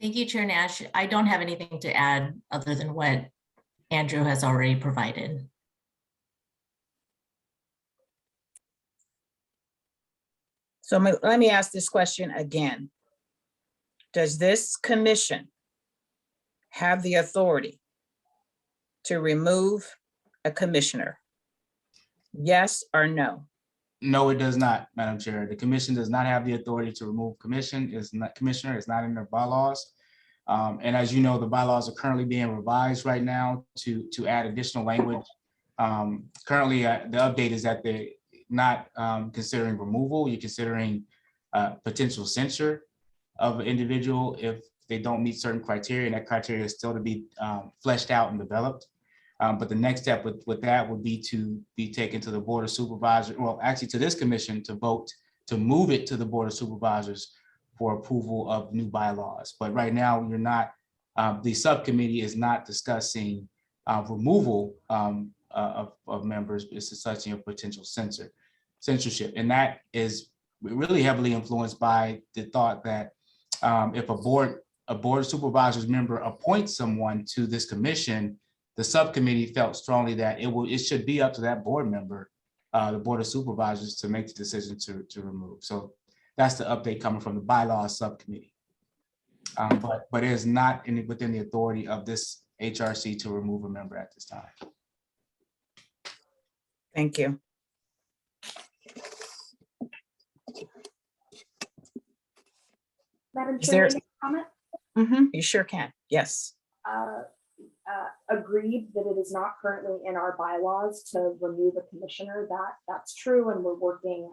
Thank you, Chair Nash. I don't have anything to add other than what Andrew has already provided. So let me ask this question again. Does this commission have the authority to remove a commissioner? Yes or no? No, it does not, Madam Chair. The commission does not have the authority to remove commissioner. It's not in their bylaws. And as you know, the bylaws are currently being revised right now to add additional language. Currently, the update is that they're not considering removal. You're considering potential censure of an individual if they don't meet certain criteria, and that criteria is still to be fleshed out and developed. But the next step with that would be to be taken to the Board of Supervisors, well, actually to this commission to vote to move it to the Board of Supervisors for approval of new bylaws. But right now, you're not, the subcommittee is not discussing removal of members. It's discussing a potential censorship. And that is really heavily influenced by the thought that if a Board of Supervisors member appoints someone to this commission, the subcommittee felt strongly that it should be up to that board member, the Board of Supervisors, to make the decision to remove. So that's the update coming from the bylaws subcommittee. But it is not within the authority of this HRC to remove a member at this time. Thank you. Madam Is Chair, there- may I comment? You sure can. Yes. Agreed that it is not currently in our bylaws to remove a commissioner. That's true, and we're working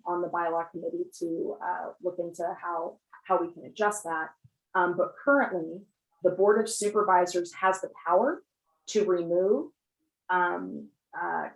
on the bylaw committee to look into how we can adjust that. But currently, the Board of Supervisors has the power to remove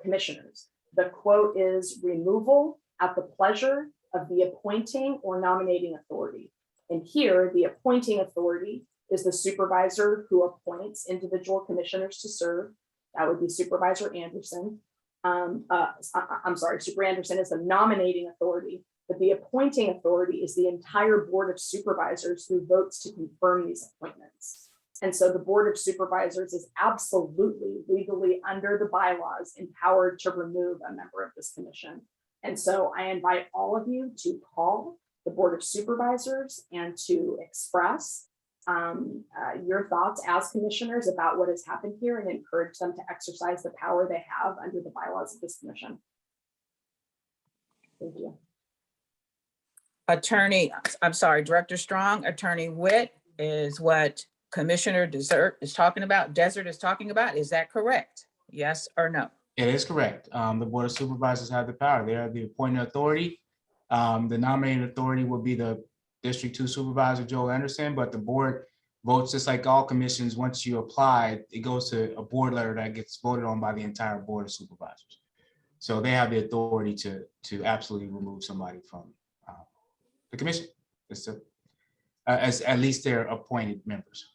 commissioners. The quote is removal at the pleasure of the appointing or nominating authority. And here, the appointing authority is the supervisor who appoints individual commissioners to serve. That would be Supervisor Anderson. I'm sorry, Super Anderson is the nominating authority, but the appointing authority is the entire Board of Supervisors who votes to confirm these appointments. And so the Board of Supervisors is absolutely legally under the bylaws empowered to remove a member of this commission. And so I invite all of you to call the Board of Supervisors and to express your thoughts as commissioners about what has happened here and encourage them to exercise the power they have under the bylaws of this commission. Thank you. Director Strong, Attorney Witt is what Commissioner Desert is talking about. Desert is talking about. Is that correct? Yes or no? It is correct. The Board of Supervisors have the power. They are the appointing authority. The nominating authority will be the District 2 Supervisor, Joel Anderson, but the board votes just like all commissions. Once you apply, it goes to a board letter that gets voted on by the entire Board of Supervisors. So they have the authority to absolutely remove somebody from the commission. As at least they're appointed members.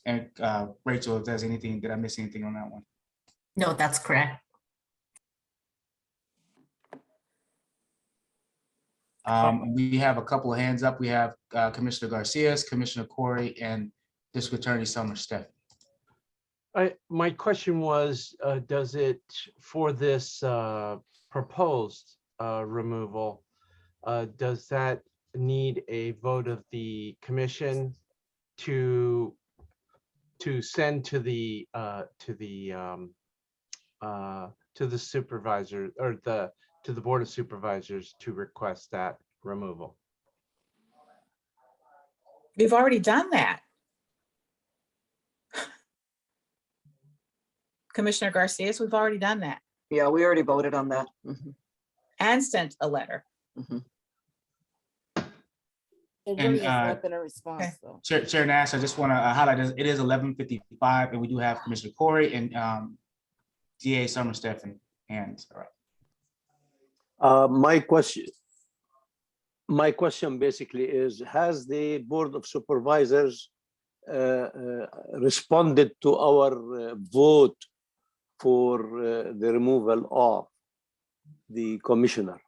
And Rachel, if there's anything, did I miss anything on that one? No, that's correct. We have a couple of hands up. We have Commissioner Garcia, Commissioner Corey, and District Attorney Summer Steph. My question was, does it, for this proposed removal, does that need a vote of the commission to send to the supervisor or to the Board of Supervisors to request that removal? We've already done that. Commissioner Garcia, we've already done that. Yeah, we already voted on that. And sent a letter. It really And, has not been a response, though. Chair Nash, I just want to highlight this. It is 11:55, and we do have Commissioner Corey and DA Summer Stephen hands. All right. My question basically is, has the Board of Supervisors responded to our vote for the removal of the commissioner?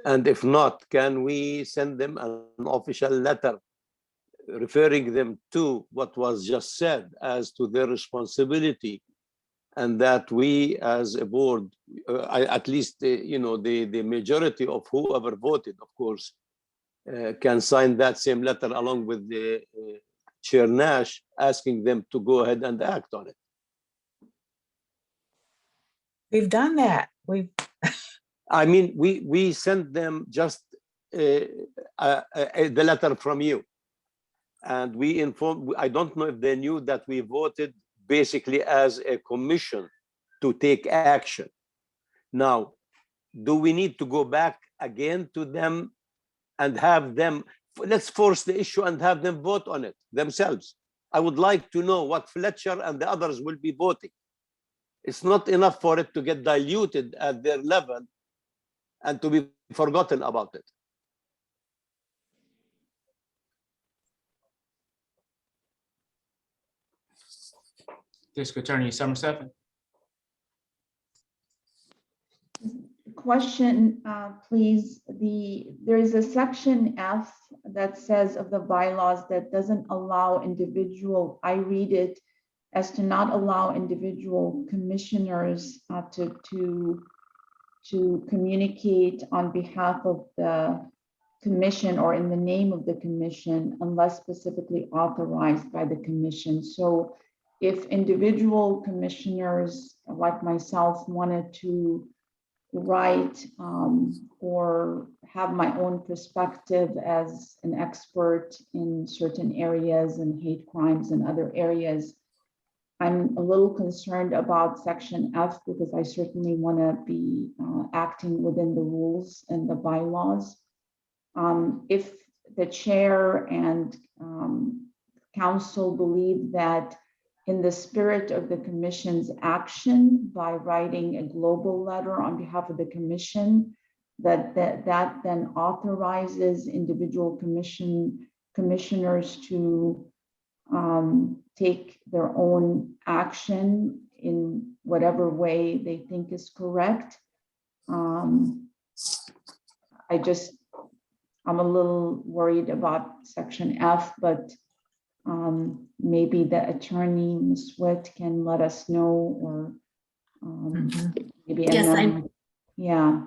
And if not, can we send them an official letter referring them to what was just said as to their responsibility, and that we as a board, at least the majority of whoever voted, of course, can sign that same letter along with the Chair Nash, asking them to go ahead and act on it? We've done that. I mean, we sent them just the letter from you. And we informed, I don't know if they knew that we voted basically as a commission to take action. Now, do we need to go back again to them and have them, let's force the issue and have them vote on it themselves? I would like to know what Fletcher and the others will be voting. It's not enough for it to get diluted at their level and to be forgotten about it. District Attorney Summer-Sefton. Question, please. There is a section F that says of the bylaws that doesn't allow individual, I read it as to not allow individual commissioners to communicate on behalf of the commission or in the name of the commission unless specifically authorized by the commission. So if individual commissioners like myself wanted to write or have my own perspective as an expert in certain areas and hate crimes and other areas, I'm a little concerned about section F because I certainly want to be acting within the rules and the bylaws. If the chair and council believe that in the spirit of the commission's action by writing a global letter on behalf of the commission, that then authorizes individual commissioners to take their own action in whatever way they think is correct. I'm a little worried about section F, but maybe the attorney, Ms. Witt, can let us know, or maybe. Yes, yeah.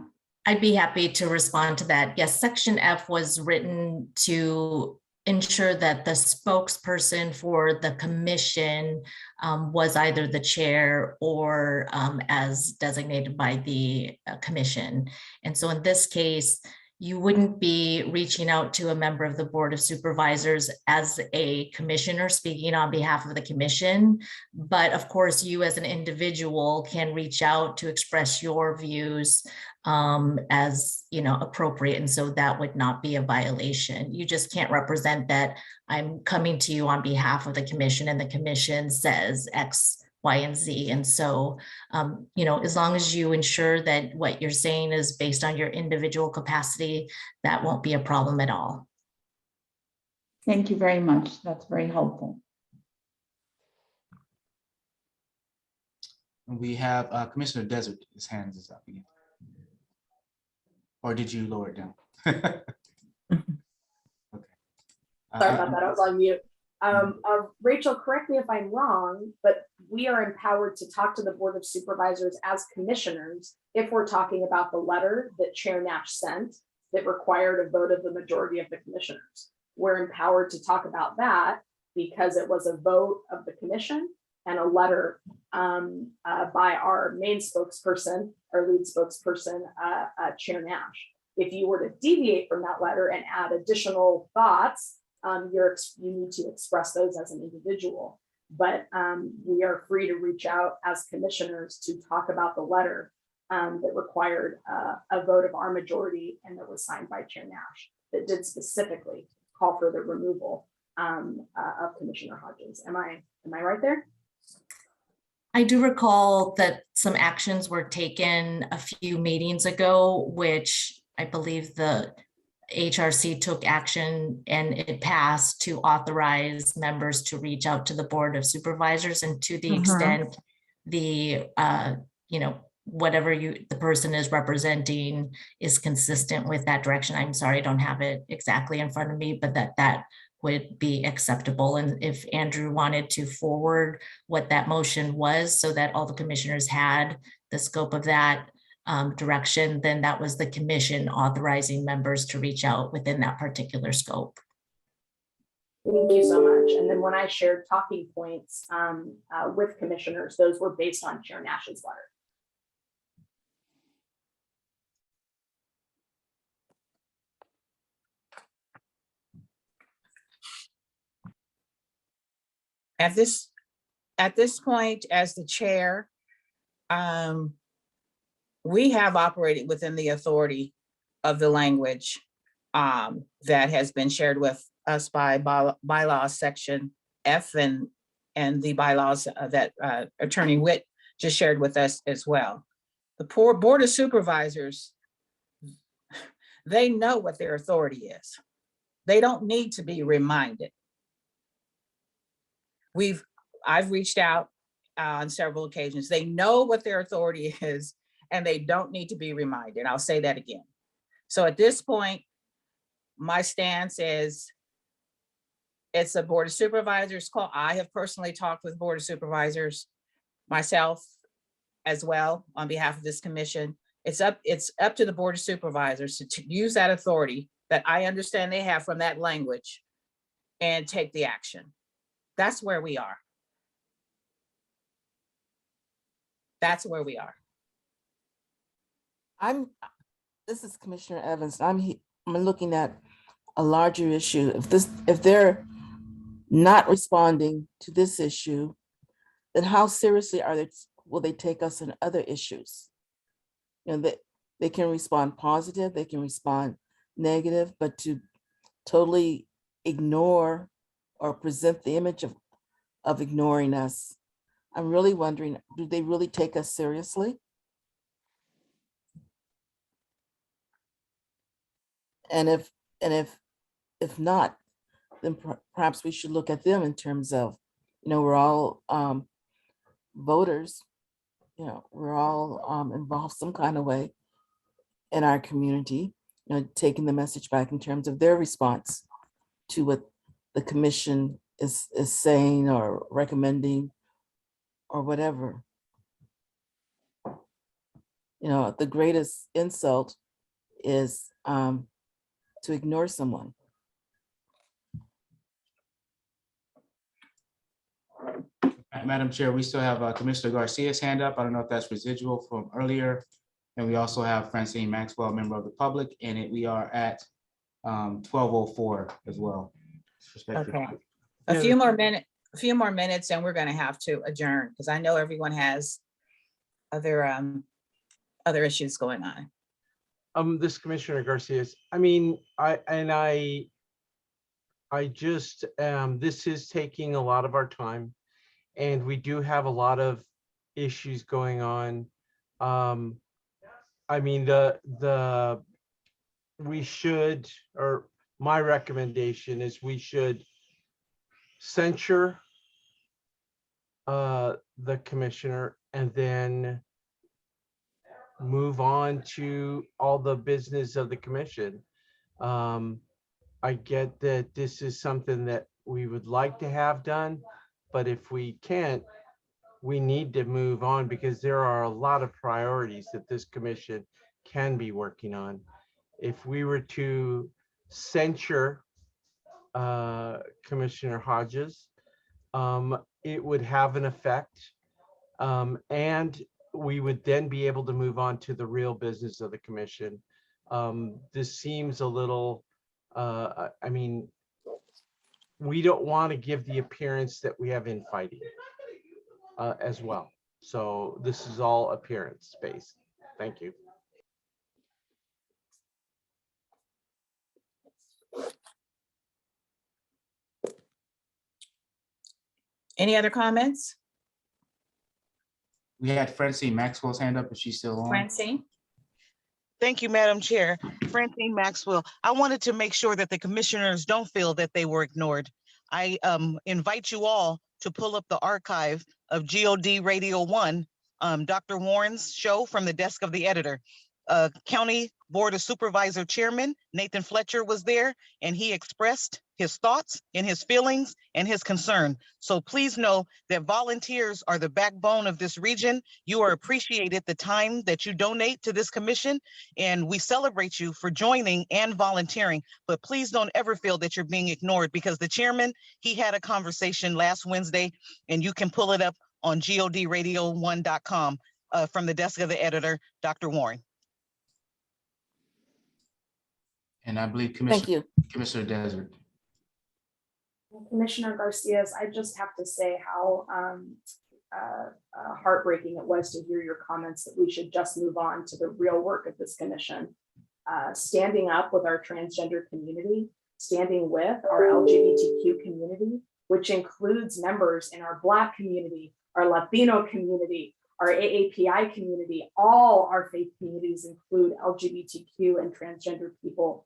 I'd be happy to respond to that. Yes, section F was written to ensure that the spokesperson for the commission was either the chair or as designated by the commission. And so in this case, you wouldn't be reaching out to a member of the Board of Supervisors as a commissioner speaking on behalf of the commission. But of course, you as an individual can reach out to express your views as appropriate. And so that would not be a violation. You just can't represent that I'm coming to you on behalf of the commission and the commission says X, Y, and Z. And so, as long as you ensure that what you're saying is based on your individual capacity, that won't be a problem at all. Thank you very much. That's very helpful. We have Commissioner Desert, his hand is up again. Or did you lower it down? Okay. Sorry about that, I was on mute. Rachel, correct me if I'm wrong, but we are empowered to talk to the Board of Supervisors as commissioners if we're talking about the letter that Chair Nash sent that required a vote of the majority of the commissioners. We're empowered to talk about that because it was a vote of the commission and a letter by our main spokesperson, our lead spokesperson, Chair Nash. If you were to deviate from that letter and add additional thoughts, you need to express those as an individual. But we are free to reach out as commissioners to talk about the letter that required a vote of our majority and that was signed by Chair Nash that did specifically call for the removal of Commissioner Hodges. Am I right there? I do recall that some actions were taken a few meetings ago, which I believe the HRC took action and it passed to authorize members to reach out to the Board of Supervisors, and to the extent the whatever the person is representing is consistent with that direction. I'm sorry, I don't have it exactly in front of me, but that would be acceptable. And if Andrew wanted to forward what that motion was so that all the commissioners had the scope of that direction, then that was the commission authorizing members to reach out within that particular scope. Thank you so much. And then when I shared talking points with commissioners, those were based on Chair Nash's letter. At this point, as the chair, we have operated within the authority of the language that has been shared with us by bylaws section F and the bylaws that Attorney Witt just shared with us as well. The Board of Supervisors, they know what their authority is. They don't need to be reminded. I've reached out on several occasions. They know what their authority is and they don't need to be reminded. I'll say that again. So at this point, my stance is it's a Board of Supervisors call. I have personally talked with Board of Supervisors myself as well on behalf of this commission. It's up to the Board of Supervisors to use that authority that I understand they have from that language and take the action. That's where we are. That's where we are. This is Commissioner Evans. I'm looking at a larger issue. If they're not responding to this issue, then how seriously will they take us in other issues? You know, they can respond positive, they can respond negative, but to totally ignore or present the image of ignoring us, I'm really wondering, do they really take us seriously? And if not, then perhaps we should look at them in terms of, you know, we're all voters, you know, we're all involved some kind of way in our community, you know, taking the message back in terms of their response to what the commission is saying or recommending or whatever. You know, the greatest insult is to ignore someone. Madam Chair, we still have Commissioner Garcia's hand up. I don't know if that's residual from earlier. And we also have Francine Maxwell, member of the public, and we are at 12:04 as well. Okay. A few more minutes and we're going to have to adjourn because I know everyone has other issues going on. This Commissioner Garcia's, I mean, I just, this is taking a lot of our time and we do have a lot of issues going on. I mean, we should, or my recommendation is we should censure the commissioner and then move on to all the business of the commission. I get that this is something that we would like to have done, but if we can't, we need to move on because there are a lot of priorities that this commission can be working on. If we were to censure Commissioner Hodges, it would have an effect, and we would then be able to move on to the real business of the commission. This seems a little, I mean, we don't want to give the appearance that we have infighting as well. So this is all appearance based. Thank you. Any other comments? We had Francine Maxwell's hand up if she's still on. Francine? Thank you, Madam Chair. Francine Maxwell, I wanted to make sure that the commissioners don't feel that they were ignored. I invite you all to pull up the archive of GOD Radio 1, Dr. Warren's show from the desk of the editor. County Board of Supervisor Chairman Nathan Fletcher was there, and he expressed his thoughts and his feelings and his concern. So please know that volunteers are the backbone of this region. You are appreciated the time that you donate to this commission, and we celebrate you for joining and volunteering. But please don't ever feel that you're being ignored, because the chairman, he had a conversation last Wednesday, and you can pull it up on godradio1.com from the desk of the editor, Dr. Warren. And I believe Thank you. Commissioner Desert. Commissioner Garcia's, I just have to say how heartbreaking it was to hear your comments that we should just move on to the real work of this commission. Standing up with our transgender community, standing with our LGBTQ community, which includes members in our Black community, our Latino community, our AAPI community, all our faith communities include LGBTQ and transgender people,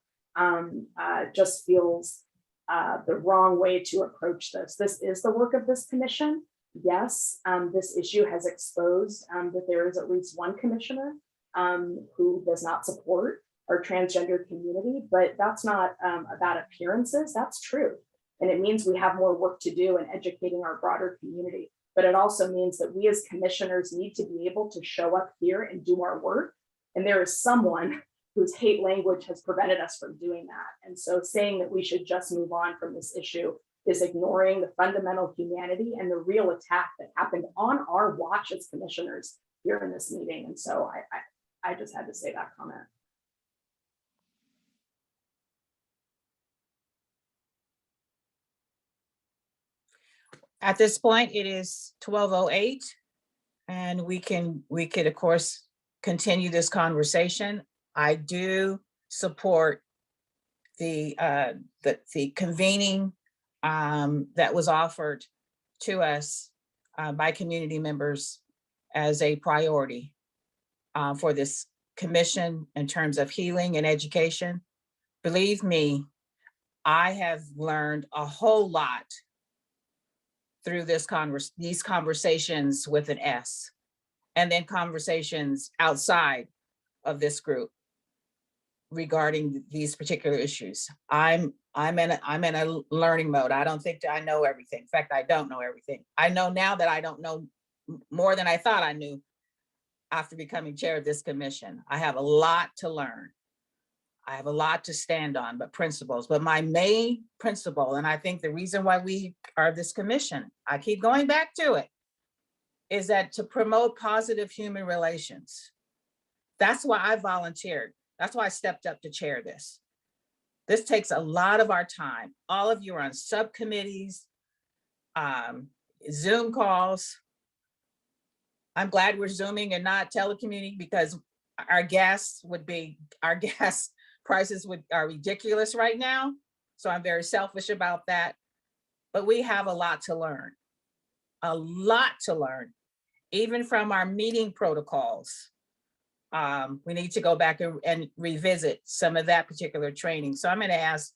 just feels the wrong way to approach this. This is the work of this commission. Yes, this issue has exposed that there is at least one commissioner who does not support our transgender community, but that's not about appearances, that's true. And it means we have more work to do in educating our broader community. But it also means that we as commissioners need to be able to show up here and do our work. And there is someone whose hate language has prevented us from doing that. And so saying that we should just move on from this issue is ignoring the fundamental humanity and the real attack that happened on our watch as commissioners here in this meeting. And so I just had to say that comment. At this point, it is 12:08, and we could, of course, continue this conversation. I do support the convening that was offered to us by community members as a priority for this commission in terms of healing and education. Believe me, I have learned a whole lot through these conversations with an S, and then conversations outside of this group regarding these particular issues. I'm in a learning mode. I don't think I know everything. In fact, I don't know everything. I know now that I don't know more than I thought I knew after becoming chair of this commission. I have a lot to learn. I have a lot to stand on, but principles. But my main principle, and I think the reason why we are this commission, I keep going back to it, is that to promote positive human relations. That's why I volunteered. That's why I stepped up to chair this. This takes a lot of our time. All of you are on subcommittees, Zoom calls. I'm glad we're Zooming and not telecommuting, because our gas prices are ridiculous right now. So I'm very selfish about that. But we have a lot to learn, even from our meeting protocols. We need to go back and revisit some of that particular training. So I'm going to ask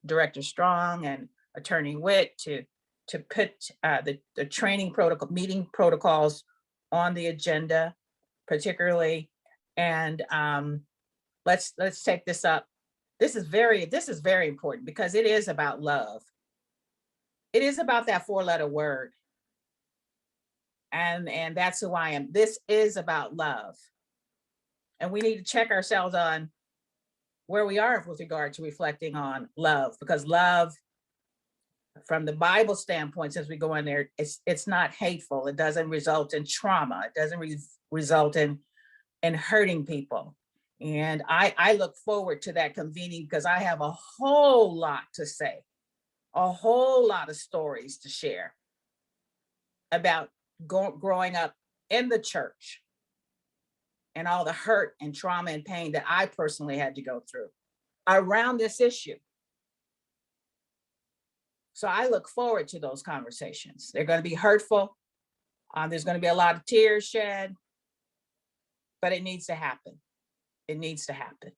Director Strong and Attorney Witt to put the training protocol, meeting protocols on the agenda, particularly, and let's take this up. This is very important, because it is about love. It is about that 4-letter word, and that's who I am. This is about love. And we need to check ourselves on where we are with regard to reflecting on love, because love, from the Bible standpoint, since we go in there, it's not hateful. It doesn't result in trauma. It doesn't result in hurting people. And I look forward to that convening, because I have a whole lot to say, a whole lot of stories to share about growing up in the church and all the hurt and trauma and pain that I personally had to go through around this issue. So I look forward to those conversations. They're going to be hurtful. There's going to be a lot of tears shed, but it needs to happen. It needs to happen.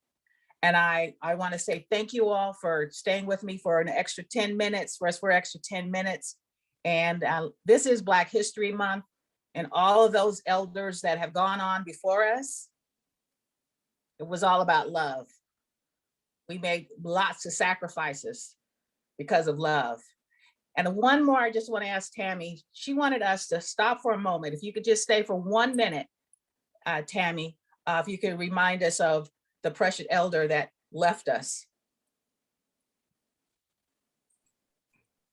And I want to say thank you all for staying with me for an extra 10 minutes, for extra 10 minutes. And this is Black History Month, and all of those elders that have gone on before us, it was all about love. We made lots of sacrifices because of love. And one more, I just want to ask Tammy, she wanted us to stop for a moment. If you could just stay for 1 minute, Tammy, if you could remind us of the precious elder that left us.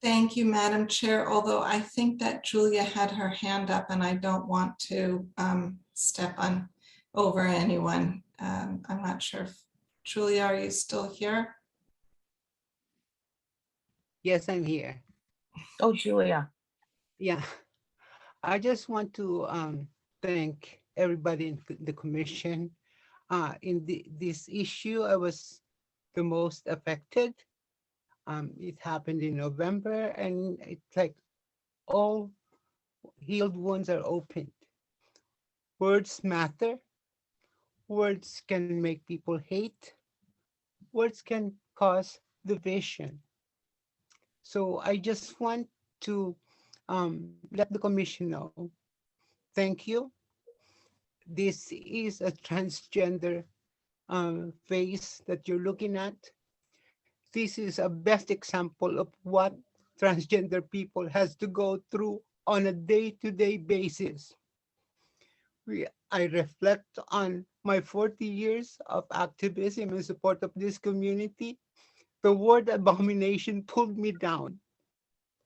Thank you, Madam Chair, although I think that Julia had her hand up and I don't want to step on over anyone. I'm not sure if, Julia, are you still here? Yes, I'm here. Oh, Julia. Yeah, I just want to thank everybody in the commission. This issue, I was the most affected. It happened in November, and it's like all healed wounds are opened. Words matter. Words can make people hate. Words can cause division. So I just want to let the commission know, thank you. This is a transgender face that you're looking at. This is a best example of what transgender people has to go through on a day-to-day basis. I reflect on my 40 years of activism in support of this community. The word abomination pulled me down,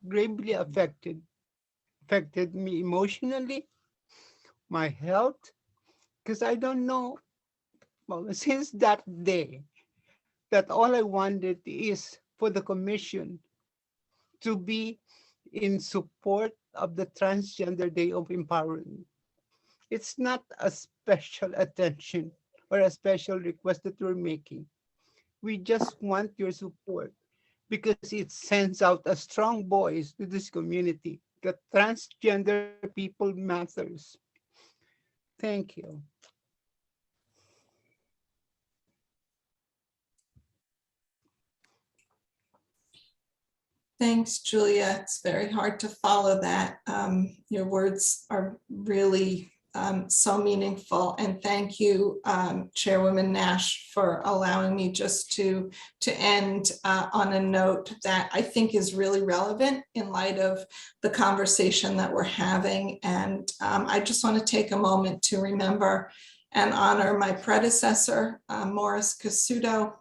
gravely affected me emotionally, my health, because I don't know. Well, since that day, that all I wanted is for the commission to be in support of the Transgender Day of Empowerment. It's not a special attention or a special request that we're making. We just want your support because it sends out a strong voice to this community that transgender people matters. Thank you. Thanks, Julia. It's very hard to follow that. Your words are really so meaningful. And thank you, Chairwoman Nash, for allowing me just to end on a note that I think is really relevant in light of the conversation that we're having. And I just want to take a moment to remember and honor my predecessor, Morris Casuto.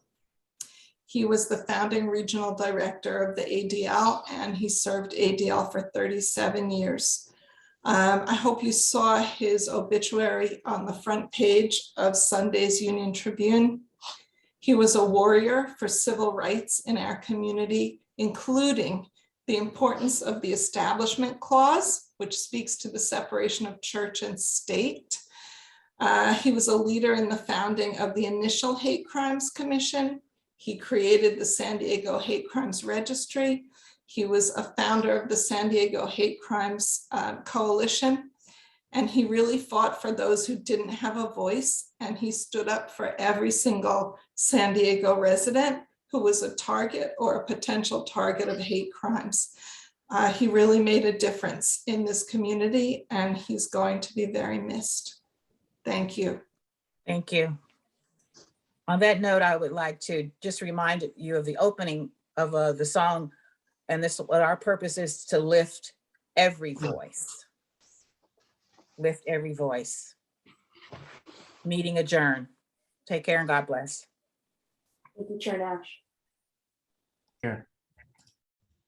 He was the founding regional director of the ADL, and he served ADL for 37 years. I hope you saw his obituary on the front page of Sunday's Union Tribune. He was a warrior for civil rights in our community, including the importance of the Establishment Clause, which speaks to the separation of church and state. He was a leader in the founding of the initial Hate Crimes Commission. He created the San Diego Hate Crimes Registry. He was a founder of the San Diego Hate Crimes Coalition. And he really fought for those who didn't have a voice. And he stood up for every single San Diego resident who was a target or a potential target of hate crimes. He really made a difference in this community, and he's going to be very missed. Thank you. Thank you. On that note, I would like to just remind you of the opening of the song, and this, what our purpose is, to lift every voice. Lift every voice. Meeting adjourned. Take care and God bless. Thank you, Chair Nash. Here.